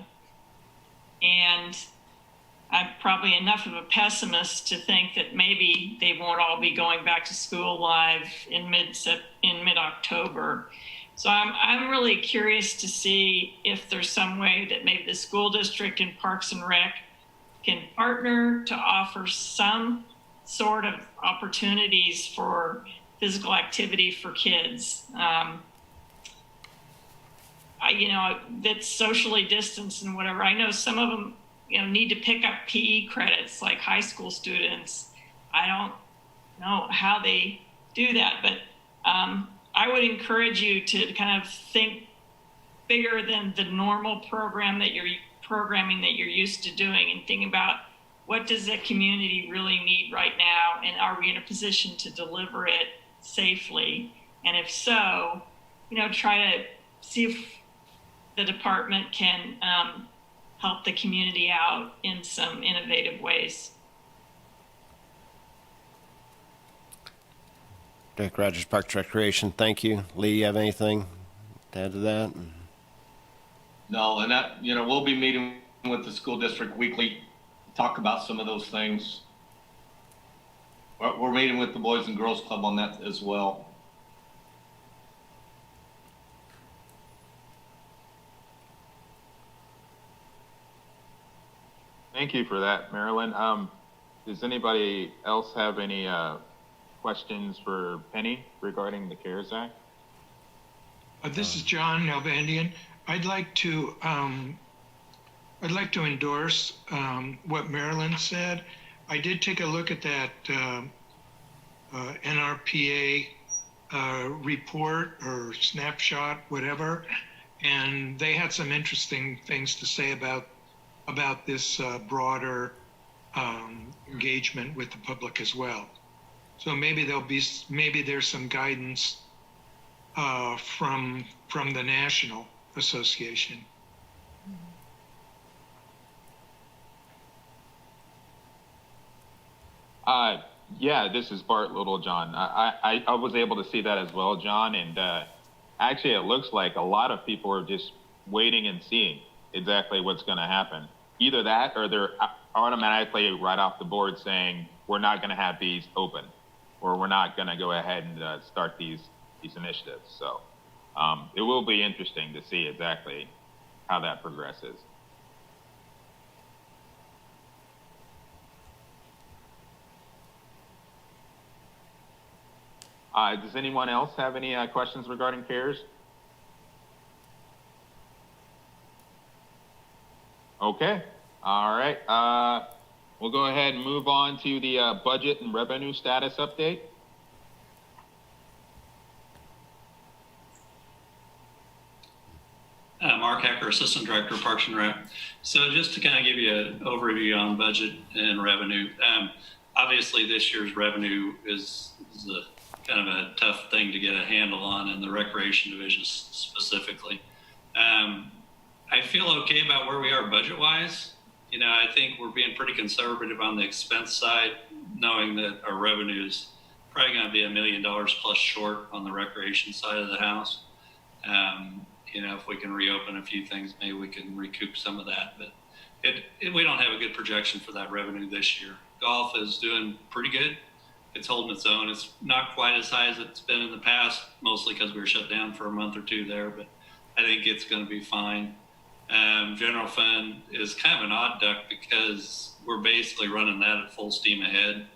I'm probably enough of a pessimist to think that maybe they won't all be going back to school live in mid-October. So I'm really curious to see if there's some way that maybe the school district and Parks and Rec can partner to offer some sort of opportunities for physical activity for kids. That's socially distanced and whatever. I know some of them, need to pick up PE credits like high school students. I don't know how they do that, but I would encourage you to kind of think bigger than the normal programming that you're used to doing, and think about, what does the community really need right now? And are we in a position to deliver it safely? And if so, try to see if the department can help the community out in some innovative ways. Derek Rogers, Parks Recreation, thank you. Lee, you have anything to add to that? No, and that, we'll be meeting with the school district weekly, talk about some of those things. We're meeting with the Boys and Girls Club on that as well. Thank you for that, Marilyn. Does anybody else have any questions for Penny regarding the CARES Act? This is John Nalbandian. I'd like to endorse what Marilyn said. I did take a look at that NRPA report or snapshot, whatever, and they had some interesting things to say about this broader engagement with the public as well. So maybe there's some guidance from the National Association. Yeah, this is Bart Littlejohn. I was able to see that as well, John, and actually it looks like a lot of people are just waiting and seeing exactly what's going to happen. Either that, or they're automatically right off the board saying, we're not going to have these open, or we're not going to go ahead and start these initiatives. So it will be interesting to see exactly how that progresses. Does anyone else have any questions regarding CARES? Okay. All right. We'll go ahead and move on to the budget and revenue status update. Mark Hecker, Assistant Director of Parks and Rec. So just to kind of give you an overview on budget and revenue, obviously this year's revenue is a kind of a tough thing to get a handle on in the Recreation Division specifically. I feel okay about where we are budget-wise. I think we're being pretty conservative on the expense side, knowing that our revenue is probably going to be $1 million plus short on the recreation side of the house. If we can reopen a few things, maybe we can recoup some of that. But we don't have a good projection for that revenue this year. Golf is doing pretty good. It's holding its own. It's not quite as high as it's been in the past, mostly because we were shut down for a month or two there, but I think it's going to be fine. General fund is kind of an odd duck because we're basically running that at full steam ahead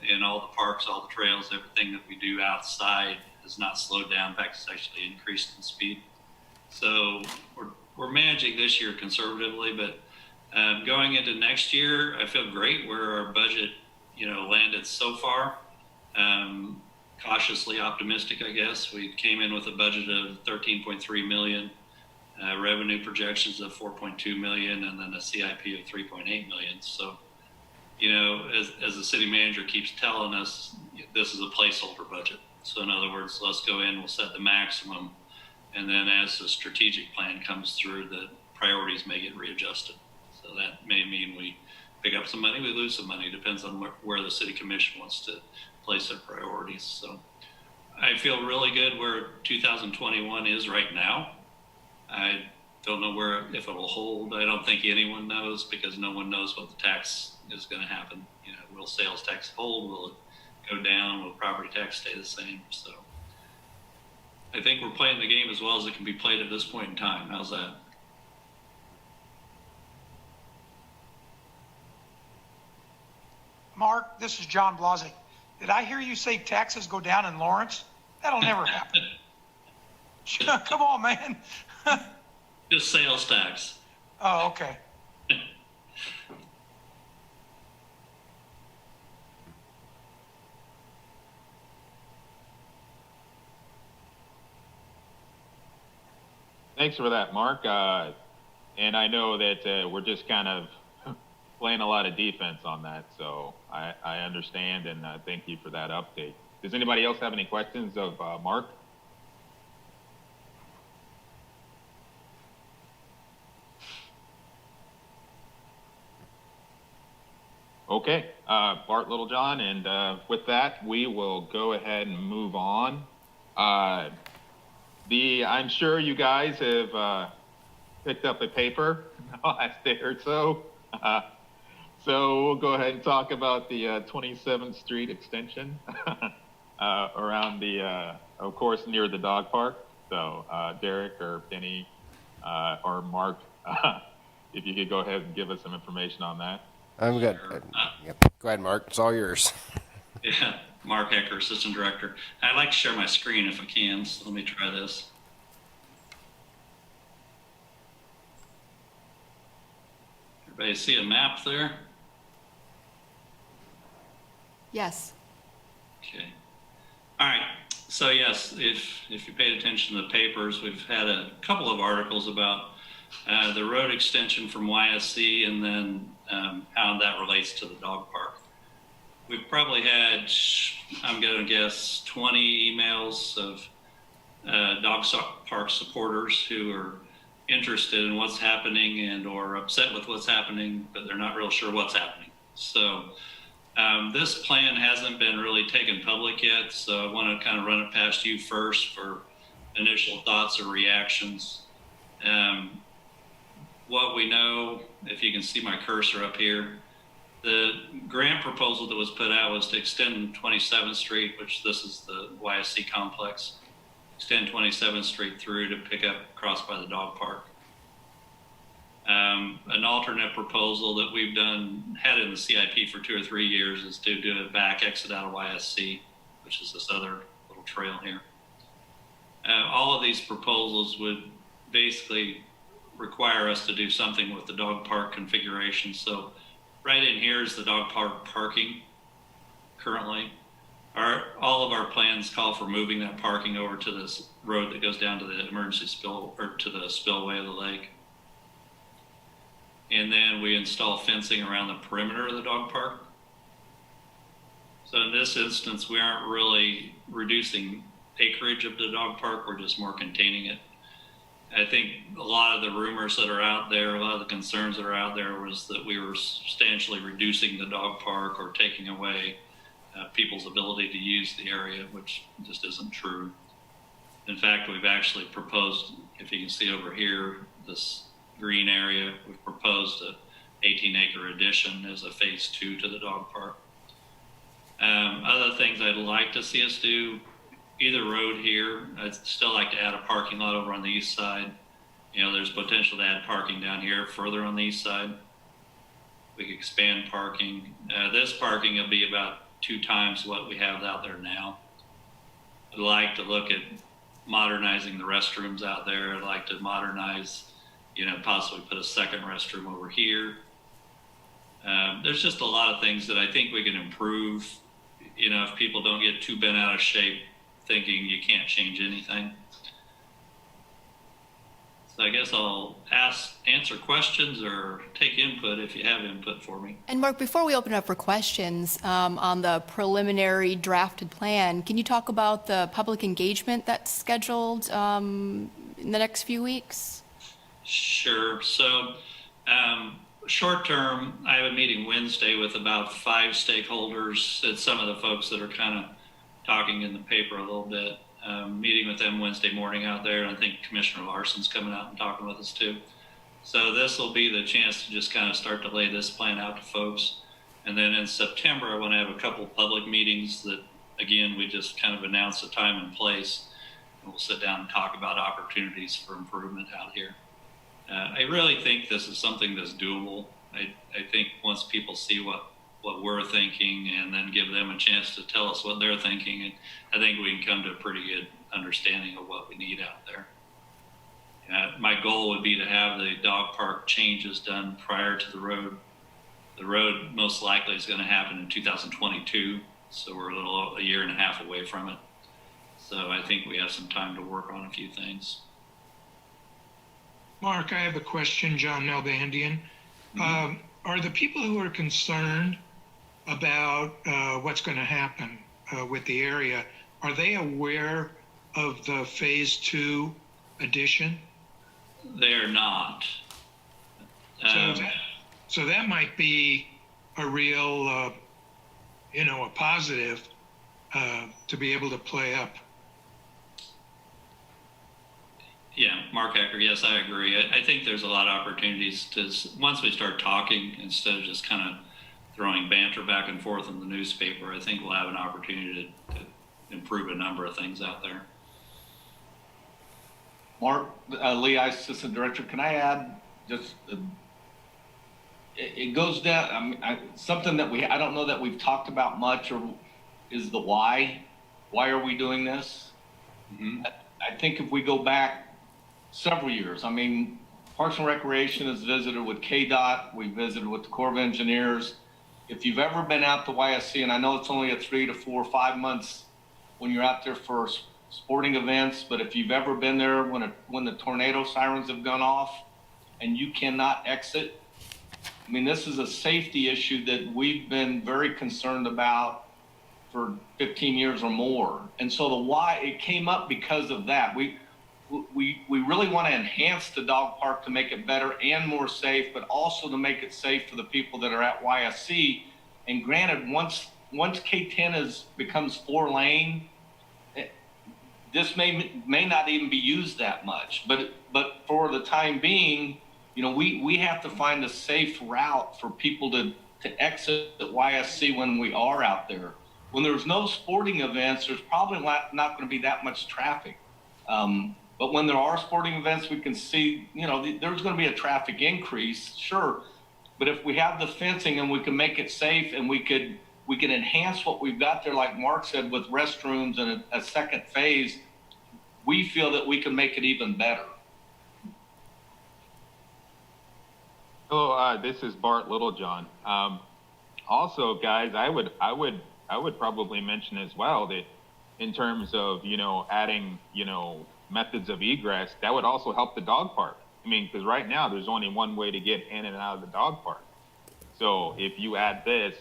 in all the parks, all the trails, everything that we do outside has not slowed down. In fact, it's actually increased in speed. So we're managing this year conservatively, but going into next year, I feel great where our budget, landed so far. Cautiously optimistic, I guess. We came in with a budget of $13.3 million, revenue projections of $4.2 million, and then a CIP of $3.8 million. So, as the city manager keeps telling us, this is a placeholder budget. So in other words, let's go in, we'll set the maximum, and then as the strategic plan comes through, the priorities may get readjusted. So that may mean we pick up some money, we lose some money, depends on where the city commission wants to place their priorities. So I feel really good where 2021 is right now. I don't know if it will hold. I don't think anyone knows because no one knows what the tax is going to happen. Will sales tax hold? Will it go down? Will property tax stay the same? So I think we're playing the game as well as it can be played at this point in time. How's that? Mark, this is John Blazek. Did I hear you say taxes go down in Lawrence? That'll never happen. Come on, man. Just sales tax. Oh, okay. Thanks for that, Mark. And I know that we're just kind of playing a lot of defense on that, so I understand, and thank you for that update. Does anybody else have any questions of Mark? Okay, Bart, Littlejohn, and with that, we will go ahead and move on. I'm sure you guys have picked up a paper in the last day or so. So we'll go ahead and talk about the 27th Street extension around of course, near the dog park. So Derek or Penny or Mark, if you could go ahead and give us some information on that. I'm good. Yep. Go ahead, Mark. It's all yours. Yeah, Mark Ecker, Assistant Director. I'd like to share my screen if I can, so let me try this. Everybody see a map there? Yes. Okay. All right. So yes, if you paid attention to the papers, we've had a couple of articles about the road extension from YSC and then how that relates to the dog park. We've probably had, I'm going to guess, 20 emails of dog park supporters who are interested in what's happening and or upset with what's happening, but they're not real sure what's happening. So this plan hasn't been really taken public yet, so I want to kind of run it past you first for initial thoughts or reactions. What we know, if you can see my cursor up here, the grant proposal that was put out was to extend 27th Street, which this is the YSC complex, extend 27th Street through to pick up across by the dog park. An alternate proposal that we've had in the CIP for 2 or 3 years is to do a back exit out of YSC, which is this other little trail here. All of these proposals would basically require us to do something with the dog park configuration. So right in here is the dog park parking currently. All of our plans call for moving that parking over to this road that goes down to the emergency to the spillway of the lake. And then we install fencing around the perimeter of the dog park. So in this instance, we aren't really reducing acreage of the dog park, we're just more containing it. I think a lot of the rumors that are out there, a lot of the concerns that are out there was that we were substantially reducing the dog park or taking away people's ability to use the area, which just isn't true. In fact, we've actually proposed, if you can see over here, this green area, we've proposed a 18-acre addition as a phase 2 to the dog park. Other things I'd like to see us do, either road here, I'd still like to add a parking lot over on the east side. You know, there's potential to add parking down here further on the east side. We could expand parking. This parking will be about 2 times what we have out there now. I'd like to look at modernizing the restrooms out there. I'd like to modernize, possibly put a second restroom over here. There's just a lot of things that I think we can improve, if people don't get too bent out of shape thinking you can't change anything. So I guess I'll answer questions or take input if you have input for me. And Mark, before we open up for questions on the preliminary drafted plan, can you talk about the public engagement that's scheduled in the next few weeks? Sure. So short term, I have a meeting Wednesday with about 5 stakeholders. It's some of the folks that are kind of talking in the paper a little bit. Meeting with them Wednesday morning out there, and I think Commissioner Larson's coming out and talking with us too. So this will be the chance to just kind of start to lay this plan out to folks. And then in September, I want to have a couple public meetings that, again, we just kind of announce a time and place, and we'll sit down and talk about opportunities for improvement out here. I really think this is something that's doable. I think once people see what we're thinking and then give them a chance to tell us what they're thinking, and I think we can come to a pretty good understanding of what we need out there. My goal would be to have the dog park changes done prior to the road. The road most likely is going to happen in 2022, so we're a year and a half away from it. So I think we have some time to work on a few things. Mark, I have a question, John Nalbandian. Are the people who are concerned about what's going to happen with the area, are they aware of the phase 2 addition? They're not. So that might be a real, a positive to be able to play up. Yeah, Mark Ecker, yes, I agree. I think there's a lot of opportunities to, once we start talking, instead of just kind of throwing banter back and forth in the newspaper, I think we'll have an opportunity to improve a number of things out there. Mark, Lee, Assistant Director, can I add just, it goes down, something that I don't know that we've talked about much, or is the why. Why are we doing this? Mm-hmm. I think if we go back several years, Parks and Recreation has visited with KDOT, we visited with the Corps of Engineers. If you've ever been out to YSC, and I know it's only a 3 to 4 or 5 months when you're out there for sporting events, but if you've ever been there when the tornado sirens have gone off and you cannot exit, this is a safety issue that we've been very concerned about for 15 years or more. And so the why, it came up because of that. We really want to enhance the dog park to make it better and more safe, but also to make it safe for the people that are at YSC. And granted, once K10 becomes 4-lane, this may not even be used that much. But for the time being, we have to find a safe route for people to exit at YSC when we are out there. When there's no sporting events, there's probably not going to be that much traffic. But when there are sporting events, we can see, there's going to be a traffic increase, sure. But if we have the fencing and we can make it safe and we can enhance what we've got there, like Mark said, with restrooms and a second phase, we feel that we can make it even better. Hello, this is Bart Littlejohn. Also, guys, I would probably mention as well that in terms of, adding, methods of egress, that would also help the dog park. Because right now there's only one way to get in and out of the dog park. So if you add this,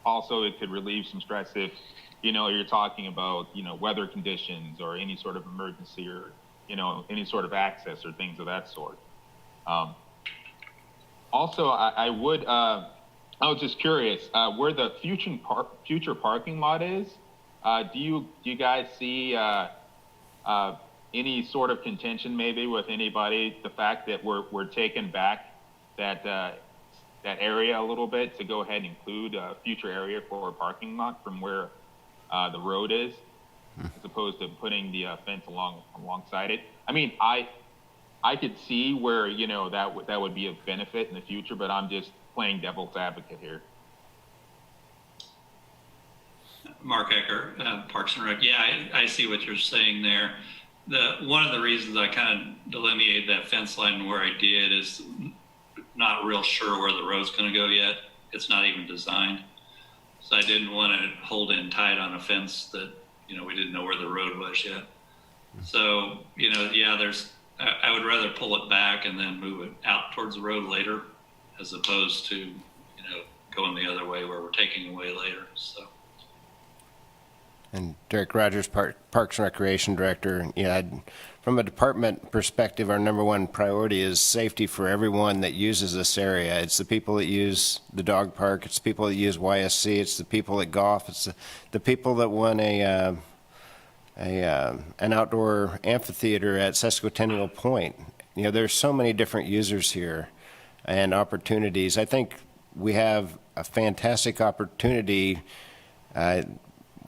also it could relieve some stress if, you're talking about, weather conditions or any sort of emergency or any sort of access or things of that sort. Also, I was just curious, where the future parking lot is, do you guys see any sort of contention maybe with anybody, the fact that we're taking back that area a little bit to go ahead and include a future area for a parking lot from where the road is, as opposed to putting the fence alongside it? I mean, I could see where that would be of benefit in the future, but I'm just playing devil's advocate here. Mark Ecker, Parks and Rec. Yeah, I see what you're saying there. One of the reasons I kind of delineated that fence line where I did is not real sure where the road's going to go yet. It's not even designed. So I didn't want to hold in tight on a fence that, we didn't know where the road was yet. So, I would rather pull it back and then move it out towards the road later, as opposed to, going the other way where we're taking away later. So. And Derek Rogers, Parks and Recreation Director, from a department perspective, our number one priority is safety for everyone that uses this area. It's the people that use the dog park, it's the people that use YSC, it's the people that golf, it's the people that want an outdoor amphitheater at Sesquicentennial Point. There's so many different users here and opportunities. I think we have a fantastic opportunity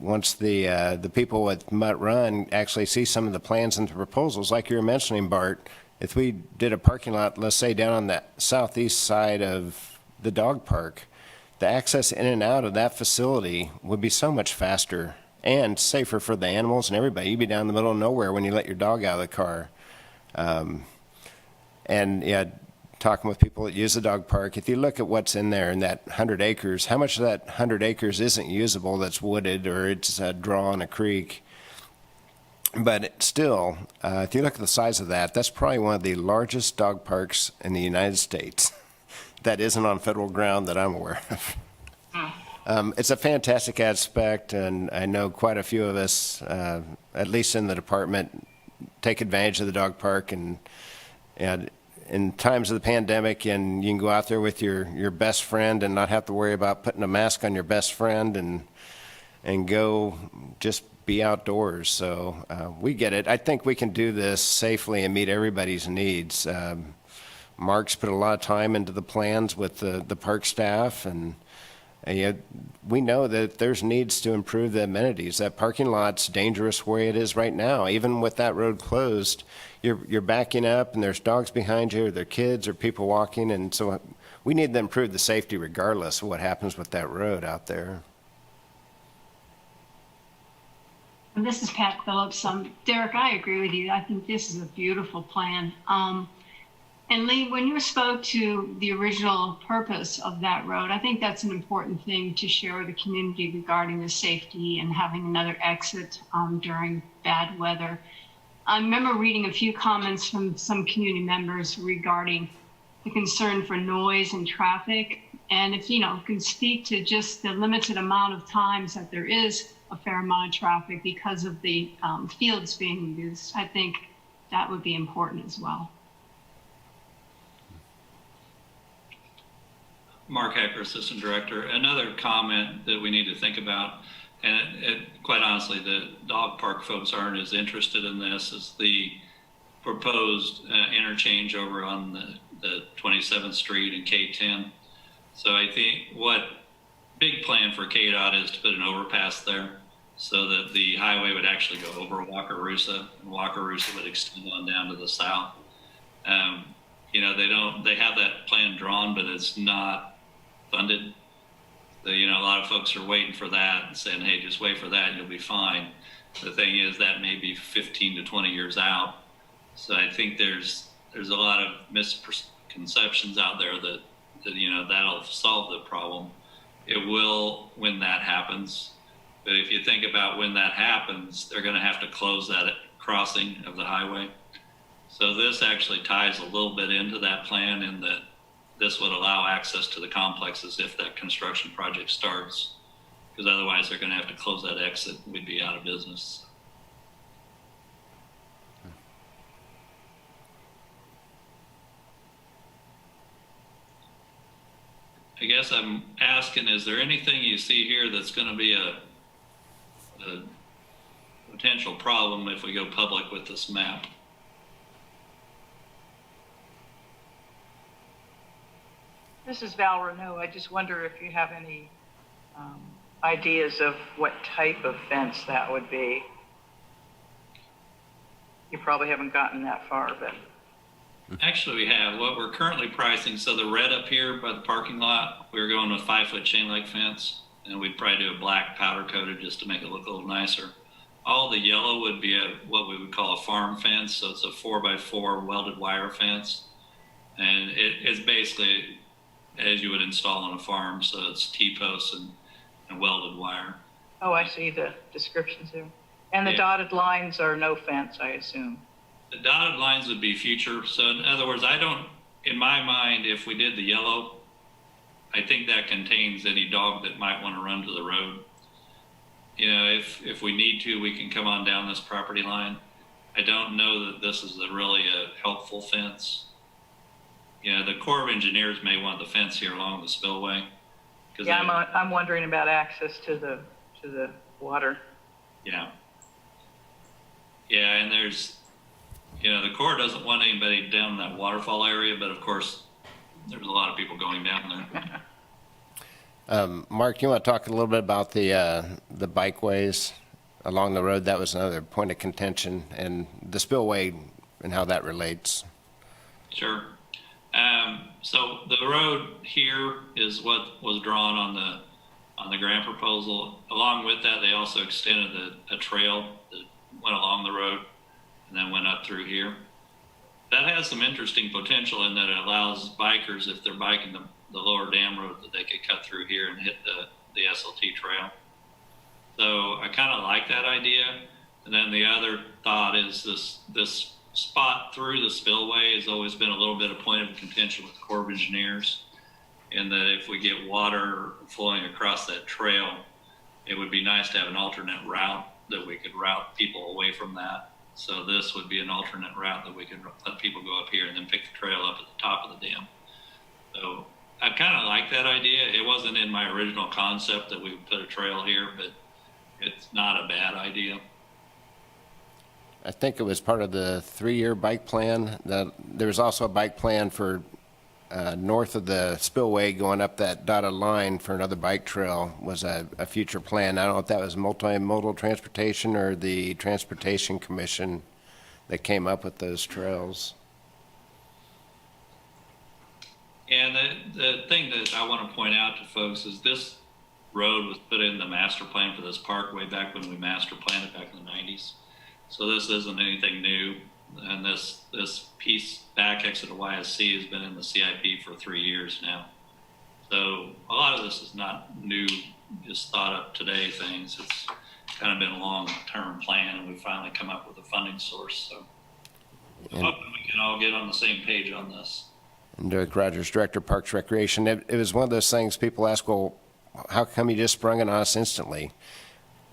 once the people with Mutt Run actually see some of the plans and the proposals, like you were mentioning, Bart. If we did a parking lot, let's say down on the southeast side of the dog park, the access in and out of that facility would be so much faster and safer for the animals and everybody. You'd be down in the middle of nowhere when you let your dog out of the car. Talking with people that use the dog park, if you look at what's in there in that 100 acres, how much of that 100 acres isn't usable that's wooded or it's a draw on a creek? But still, if you look at the size of that, that's probably one of the largest dog parks in the United States that isn't on federal ground that I'm aware of. It's a fantastic aspect, and I know quite a few of us, at least in the department, take advantage of the dog park. And in times of the pandemic, and you can go out there with your best friend and not have to worry about putting a mask on your best friend and go just be outdoors. So we get it. I think we can do this safely and meet everybody's needs. Mark's put a lot of time into the plans with the park staff, and we know that there's needs to improve the amenities. That parking lot's dangerous where it is right now. Even with that road closed, you're backing up and there's dogs behind you, or there are kids or people walking, and so we need to improve the safety regardless of what happens with that road out there. And this is Pat Phillips. Derek, I agree with you. I think this is a beautiful plan. And Lee, when you spoke to the original purpose of that road, I think that's an important thing to share with the community regarding the safety and having another exit during bad weather. I remember reading a few comments from some community members regarding the concern for noise and traffic. And if can speak to just the limited amount of times that there is a fair amount of traffic because of the fields being used, I think that would be important as well. Mark Hecker, Assistant Director. Another comment that we need to think about, and quite honestly, the dog park folks aren't as interested in this, as the proposed interchange over on the 27th Street and K10. So I think what big plan for KDOT is to put an overpass there so that the highway would actually go over Wakarusa, and Wakarusa would extend on down to the south. They have that plan drawn, but it's not funded. So, a lot of folks are waiting for that and saying, hey, just wait for that and you'll be fine. The thing is that may be 15 to 20 years out. So I think there's a lot of misconceptions out there that that'll solve the problem. It will when that happens. But if you think about when that happens, they're going to have to close that crossing of the highway. So this actually ties a little bit into that plan, in that this would allow access to the complexes if that construction project starts, because otherwise they're going to have to close that exit and we'd be out of business. I guess I'm asking, is there anything you see here that's going to be a potential problem if we go public with this map? This is Val Renault. I just wonder if you have any ideas of what type of fence that would be. You probably haven't gotten that far, but. Actually, we have. What we're currently pricing, so the red up here by the parking lot, we were going with 5-foot chain link fence, and we'd probably do a black powder coated just to make it look a little nicer. All the yellow would be what we would call a farm fence, so it's a 4x4 welded wire fence, and it's basically as you would install on a farm, so it's T-posts and welded wire. Oh, I see the descriptions there. And the Yeah. dotted lines are no fence, I assume. The dotted lines would be future. So in other words, in my mind, if we did the yellow, I think that contains any dog that might want to run to the road. You know, if we need to, we can come on down this property line. I don't know that this is really a helpful fence. You know, the Corps of Engineers may want the fence here along the spillway. Yeah, I'm wondering about access to the water. Yeah. Yeah, and there's, you know, the Corps doesn't want anybody down that waterfall area, but of course, there's a lot of people going down there. Mark, you want to talk a little bit about the bikeways along the road? That was another point of contention, and the spillway and how that relates. Sure. So the road here is what was drawn on the grant proposal. Along with that, they also extended a trail that went along the road and then went up through here. That has some interesting potential in that it allows bikers, if they're biking the lower dam road, that they could cut through here and hit the SLT trail. So I kind of like that idea. And then the other thought is this spot through the spillway has always been a little bit of point of contention with the Corps of Engineers, in that if we get water flowing across that trail, it would be nice to have an alternate route that we could route people away from that. So this would be an alternate route that we could let people go up here and then pick the trail up at the top of the dam. So I kind of like that idea. It wasn't in my original concept that we would put a trail here, but it's not a bad idea. I think it was part of the 3-year bike plan. There was also a bike plan for north of the spillway going up that dotted line for another bike trail was a future plan. I don't know if that was multimodal transportation or the Transportation Commission that came up with those trails. And the thing that I want to point out to folks is this road was put in the master plan for this park way back when we master planned it back in the 90s. So this isn't anything new. And this piece back exit of YSC has been in the CIP for 3 years now. So a lot of this is not new, just thought up today things. It's kind of been a long-term plan, and we finally come up with a funding source. So hoping we can all get on the same page on this. And Derek Rogers, Director of Parks Recreation. It was one of those things people ask, well, how come you just sprung it on us instantly?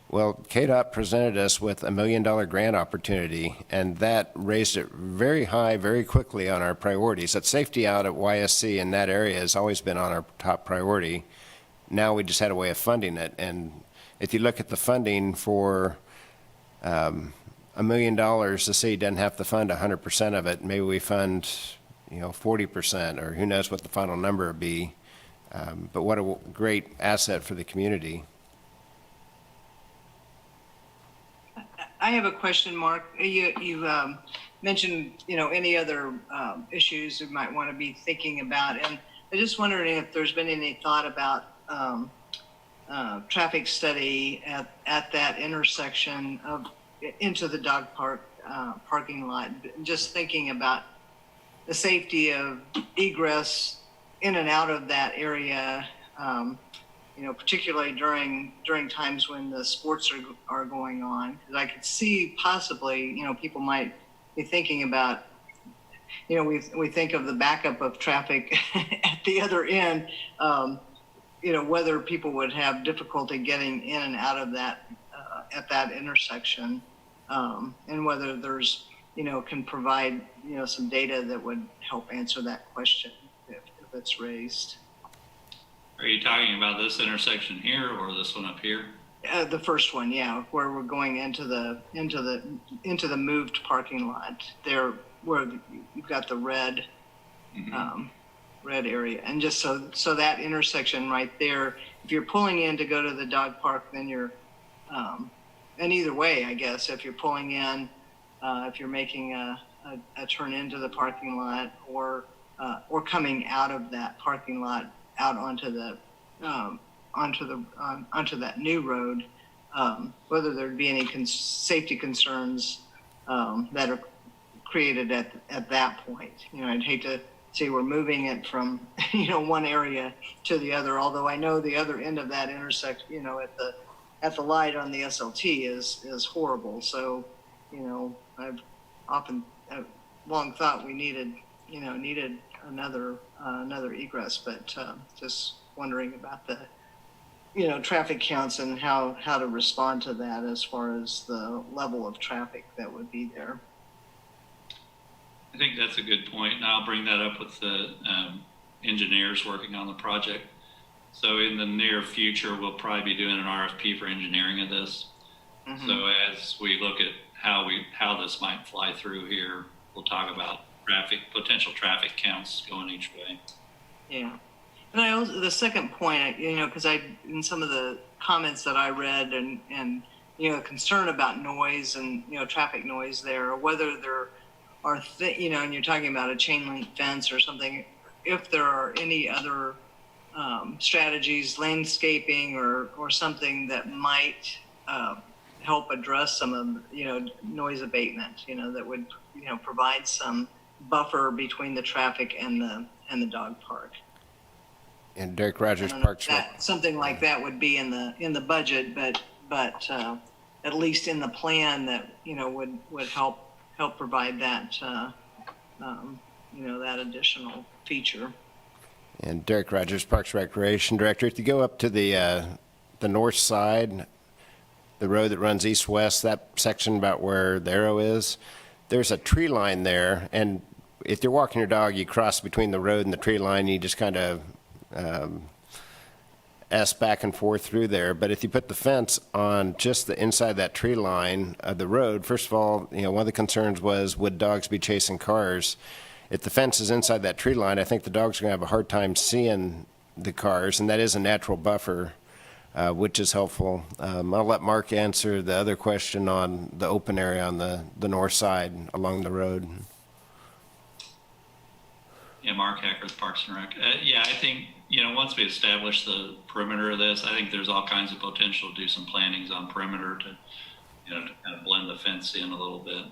Well, KDOT presented us with $1 million grant opportunity, and that raised it very high, very quickly on our priorities. That safety out at YSC in that area has always been on our top priority. Now we just had a way of funding it. And if you look at the funding for $1 million, the city doesn't have to fund 100% of it. Maybe we fund 40%, or who knows what the final number would be. But what a great asset for the community. I have a question, Mark. You mentioned, any other issues you might want to be thinking about. And I just wondering if there's been any thought about traffic study at that intersection into the dog park parking lot. Just thinking about the safety of egress in and out of that area, particularly during times when the sports are going on. Because I could see possibly, people might be thinking about, we think of the backup of traffic at the other end, whether people would have difficulty getting in and out of that at that intersection, and whether there's, can provide, some data that would help answer that question if it's raised. Are you talking about this intersection here or this one up here? The first one, yeah, where we're going into the moved parking lot there, where you've got the red, red area, and just so that intersection right there. If you're pulling in to go to the dog park, then you're, and either way, I guess, if you're pulling in, if you're making a turn into the parking lot or coming out of that parking lot out onto that new road, whether there'd be any safety concerns that are created at that point. You know, I'd hate to say we're moving it from one area to the other. Although I know the other end of that intersection, at the light on the SLT is horrible. So, I've long thought we needed another egress, but just wondering about the traffic counts and how to respond to that as far as the level of traffic that would be there. I think that's a good point, and I'll bring that up with the engineers working on the project. So in the near future, we'll probably be doing an RFP for engineering of this. Mm-hmm. So as we look at how this might fly through here, we'll talk about potential traffic counts going each way. Yeah. And the second point, because in some of the comments that I read and concern about noise and, traffic noise there, or whether there are, and you're talking about a chain link fence or something, if there are any other strategies, landscaping or something that might help address some of, noise abatement, that would, provide some buffer between the traffic and the dog park. And Derek Rogers Parks. Something like that would be in the budget, but at least in the plan that would help provide that that additional feature. And Derek Rogers, Parks Recreation Director. If you go up to the north side, the road that runs east-west, that section about where the arrow is, there's a tree line there. And if you're walking your dog, you cross between the road and the tree line, and you just kind of S back and forth through there. But if you put the fence on just the inside that tree line of the road, first of all, one of the concerns was, would dogs be chasing cars? If the fence is inside that tree line, I think the dogs are going to have a hard time seeing the cars, and that is a natural buffer, which is helpful. I'll let Mark answer the other question on the open area on the north side along the road. Yeah, Mark Hacker, Parks and Rec. Yeah, I think, once we establish the perimeter of this, I think there's all kinds of potential to do some plantings on perimeter to kind of blend the fence in a little bit.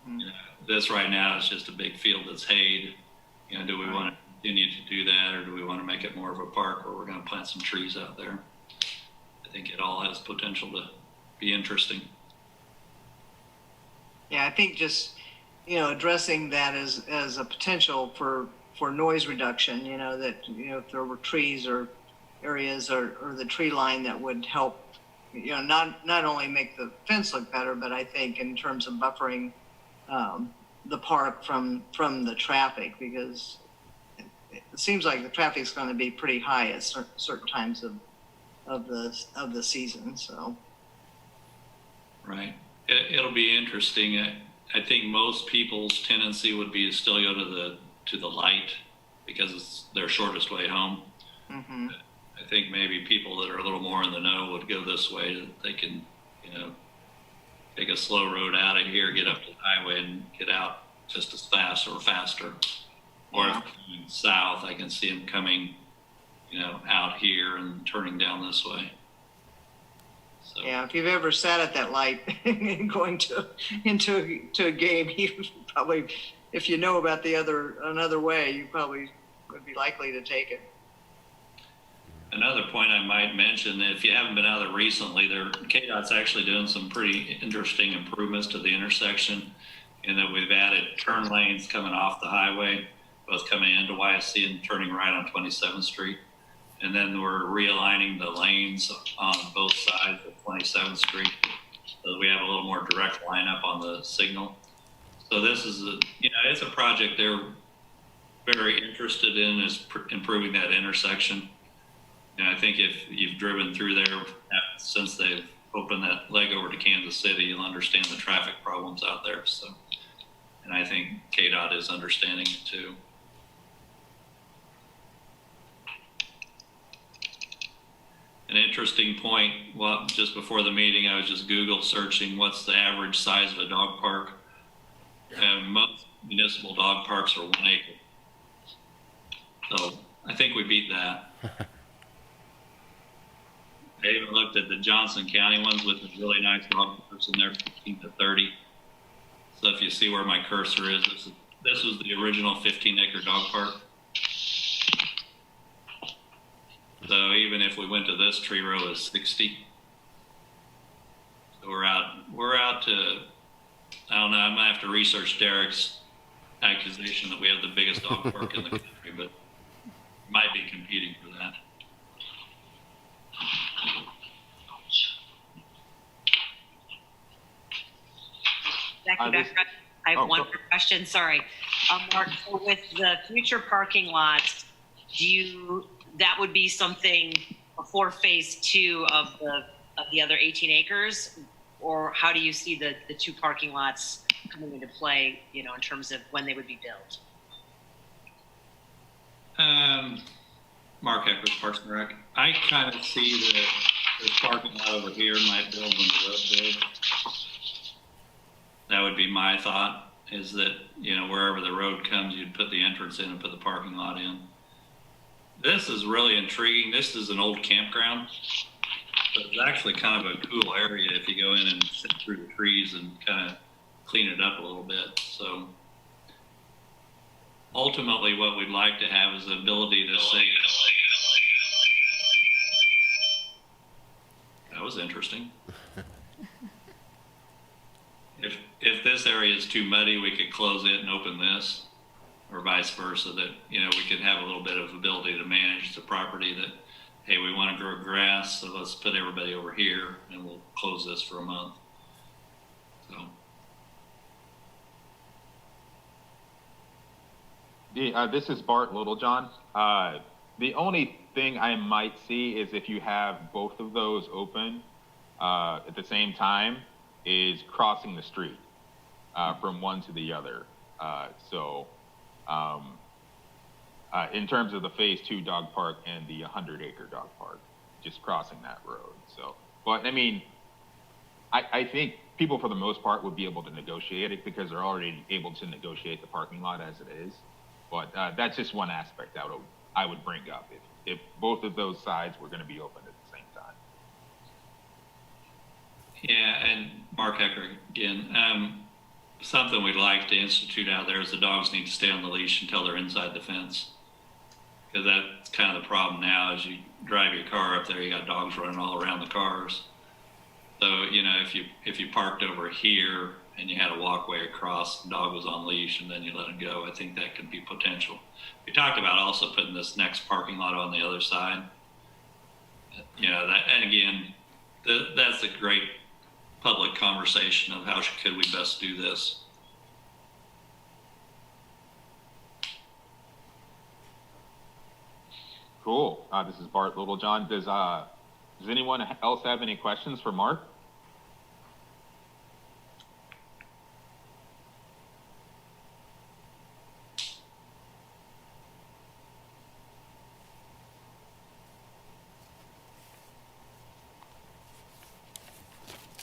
Mm-hmm. This right now is just a big field that's hayed. Do we want to continue to do that, or do we want to make it more of a park where we're going to plant some trees out there? I think it all has potential to be interesting. Yeah, I think just addressing that as a potential for noise reduction, that if there were trees or areas or the tree line that would help, not only make the fence look better, but I think in terms of buffering the park from the traffic, because it seems like the traffic's going to be pretty high at certain times of the season. So right, it'll be interesting. I think most people's tendency would be to still go to the light because it's their shortest way home. Mm-hmm. I think maybe people that are a little more in the know would go this way, that they can, take a slow road out of here, get up to the highway and get out just as fast or faster. Or if they're going south, I can see them coming, out here and turning down this way. So. Yeah, if you've ever sat at that light and going into a game, you probably, if you know about another way, you probably would be likely to take it. Another point I might mention, if you haven't been out there recently, KDOT's actually doing some pretty interesting improvements to the intersection, in that we've added turn lanes coming off the highway, both coming into YSC and turning right on 27th Street. And then we're realigning the lanes on both sides of 27th Street, so that we have a little more direct lineup on the signal. So this is it's a project they're very interested in, is improving that intersection. And I think if you've driven through there since they've opened that leg over to Kansas City, you'll understand the traffic problems out there. So, and I think KDOT is understanding it too. An interesting point, well, just before the meeting, I was just Google searching what's the average size of a dog park. And most municipal dog parks are 1 acre. So I think we beat that. I even looked at the Johnson County ones with the really nice dog parks in there, 15 to 30. So if you see where my cursor is, this was the original 15-acre dog park. So even if we went to this tree row is 60. So we're out to, I don't know, I might have to research Derek's accusation that we have the biggest dog park in the country, but might be competing for that. Jackie, I have one more question. Sorry, Mark. So with the future parking lots, that would be something before phase 2 of the other 18 acres, or how do you see the 2 parking lots coming into play? In terms of when they would be built. Mark Eckers, Parks and Rec. I kind of see the parking lot over here might build when the road builds. That would be my thought, is that, wherever the road comes, you'd put the entrance in and put the parking lot in. This is really intriguing. This is an old campground, but it's actually kind of a cool area if you go in and sit through the trees and kind of clean it up a little bit. So ultimately what we'd like to have is the ability to say, that was interesting. If this area is too muddy, we could close it and open this, or vice versa, that, we could have a little bit of ability to manage the property that, hey, we want to grow grass, so let's put everybody over here and we'll close this for a month. So. This is Bart, Littlejohn. The only thing I might see is if you have both of those open at the same time, is crossing the street from one to the other. In terms of the phase 2 dog park and the 100-acre dog park, just crossing that road. So, but I mean, I think people for the most part would be able to negotiate it because they're already able to negotiate the parking lot as it is. But that's just one aspect I would bring up if both of those sides were going to be open at the same time. Yeah, and Mark Hecker again. Something we'd like to institute out there is the dogs need to stay on the leash until they're inside the fence. Because that's kind of the problem now. As you drive your car up there, you got dogs running all around the cars. So, if you parked over here and you had a walkway across, the dog was on leash, and then you let him go, I think that could be potential. We talked about also putting this next parking lot on the other side. And again, that's a great public conversation of how could we best do this. Cool. This is Bart Littlejohn. Does anyone else have any questions for Mark?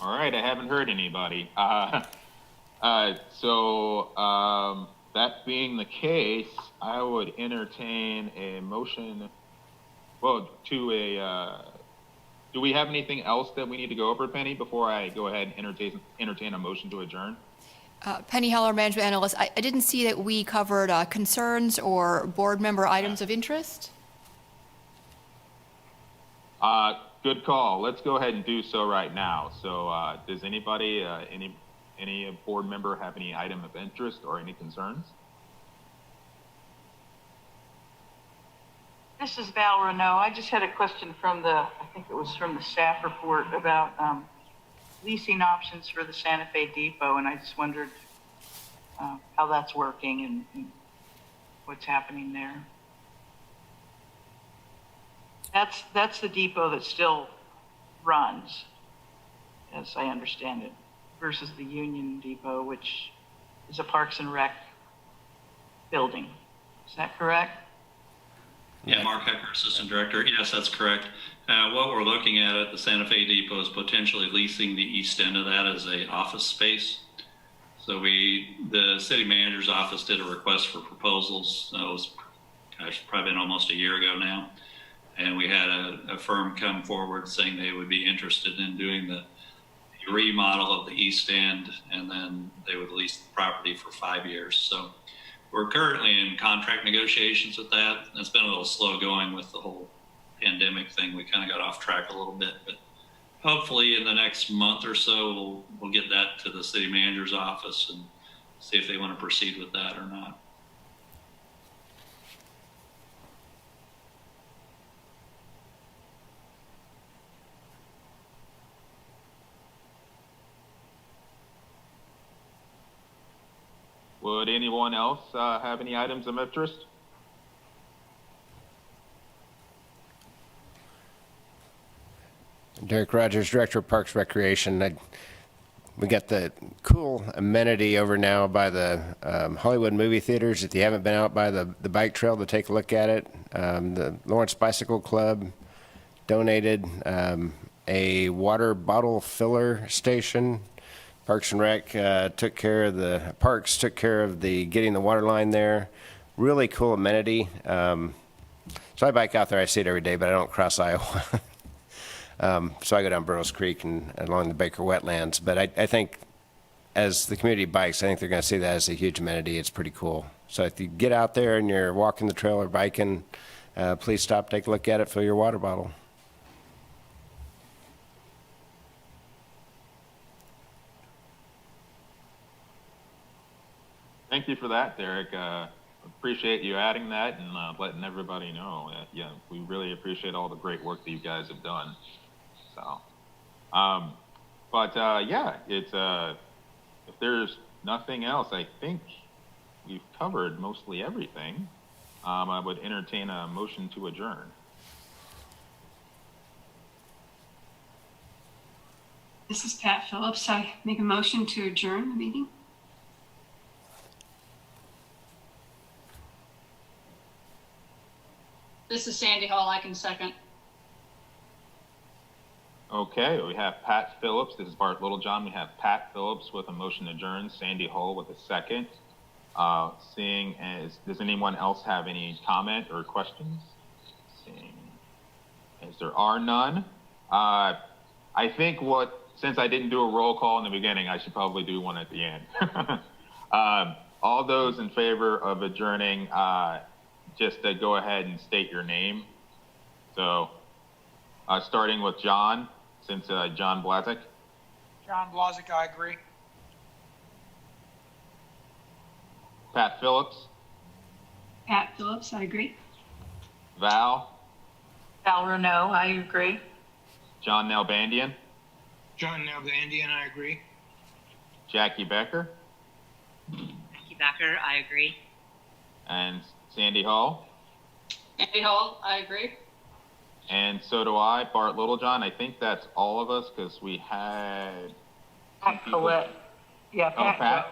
All right, I haven't heard anybody. That being the case, I would entertain a motion. Well, do we have anything else that we need to go over, Penny, before I go ahead and entertain a motion to adjourn? Penny Holler, Management Analyst. I didn't see that we covered concerns or board member items of interest. Good call. Let's go ahead and do so right now. So does anybody, any board member have any item of interest or any concerns? This is Val Renault. I just had a question from I think it was from the staff report about leasing options for the Santa Fe Depot, and I just wondered how that's working and what's happening there. That's the depot that still runs, as I understand it, versus the Union Depot, which is a Parks and Rec building. Is that correct? Yeah, Mark Hecker, Assistant Director. Yes, that's correct. What we're looking at the Santa Fe Depot is potentially leasing the east end of that as a office space. So the city manager's office did a request for proposals. It was, probably been almost a year ago now. And we had a firm come forward saying they would be interested in doing the remodel of the east end, and then they would lease the property for 5 years. So we're currently in contract negotiations with that. It's been a little slow going with the whole pandemic thing. We kind of got off track a little bit, but hopefully in the next month or so, we'll get that to the city manager's office and see if they want to proceed with that or not. Would anyone else have any items of interest? Derek Rogers, Director of Parks Recreation. We got the cool amenity over now by the Hollywood movie theaters. If you haven't been out by the bike trail to take a look at it, the Lawrence Bicycle Club donated a water bottle filler station. Parks and Rec took care of the getting the water line there. Really cool amenity. So I bike out there. I see it every day, but I don't cross Iowa. So I go down Burroughs Creek and along the Baker Wetlands. But I think as the community bikes, I think they're going to see that as a huge amenity. It's pretty cool. So if you get out there and you're walking the trail or biking, please stop, take a look at it, fill your water bottle. Thank you for that, Derek. Appreciate you adding that and letting everybody know. Yeah, we really appreciate all the great work that you guys have done. So, yeah, it's if there's nothing else, I think we've covered mostly everything. I would entertain a motion to adjourn. This is Pat Phillips. I make a motion to adjourn the meeting. This is Sandy Hall. I can second. Okay, we have Pat Phillips. This is Bart Littlejohn. We have Pat Phillips with a motion to adjourn, Sandy Hull with a second. Seeing as, does anyone else have any comment or questions? Seeing as there are none, I think since I didn't do a roll call in the beginning, I should probably do one at the end. All those in favor of adjourning, just to go ahead and state your name. So, starting with John, since John Blazek. John Blazek, I agree. Pat Phillips. Pat Phillips, I agree. Val. Val Renault, I agree. John Nalbandian. John Nalbandian, I agree. Jackie Becker. Jackie Becker, I agree. And Sandy Hall. Sandy Hall, I agree. And so do I, Bart Littlejohn. I think that's all of us because we had. Pat Collette. Yeah, Oh, Pat. Pat?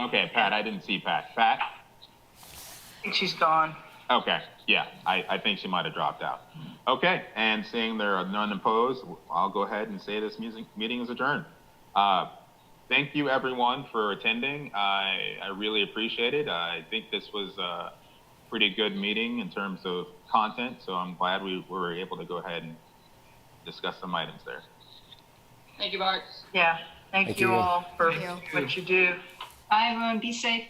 Okay, Pat. I didn't see Pat. Pat? I think she's gone. Okay, yeah. I think she might have dropped out. Okay, and seeing there are none opposed, I'll go ahead and say this meeting is adjourned. Thank you, everyone, for attending. I really appreciate it. I think this was a pretty good meeting in terms of content, so I'm glad we were able to go ahead and discuss some items there. Thank you, Bart. Yeah, thank you all for Thank you. what you do. Bye, everyone. Be safe.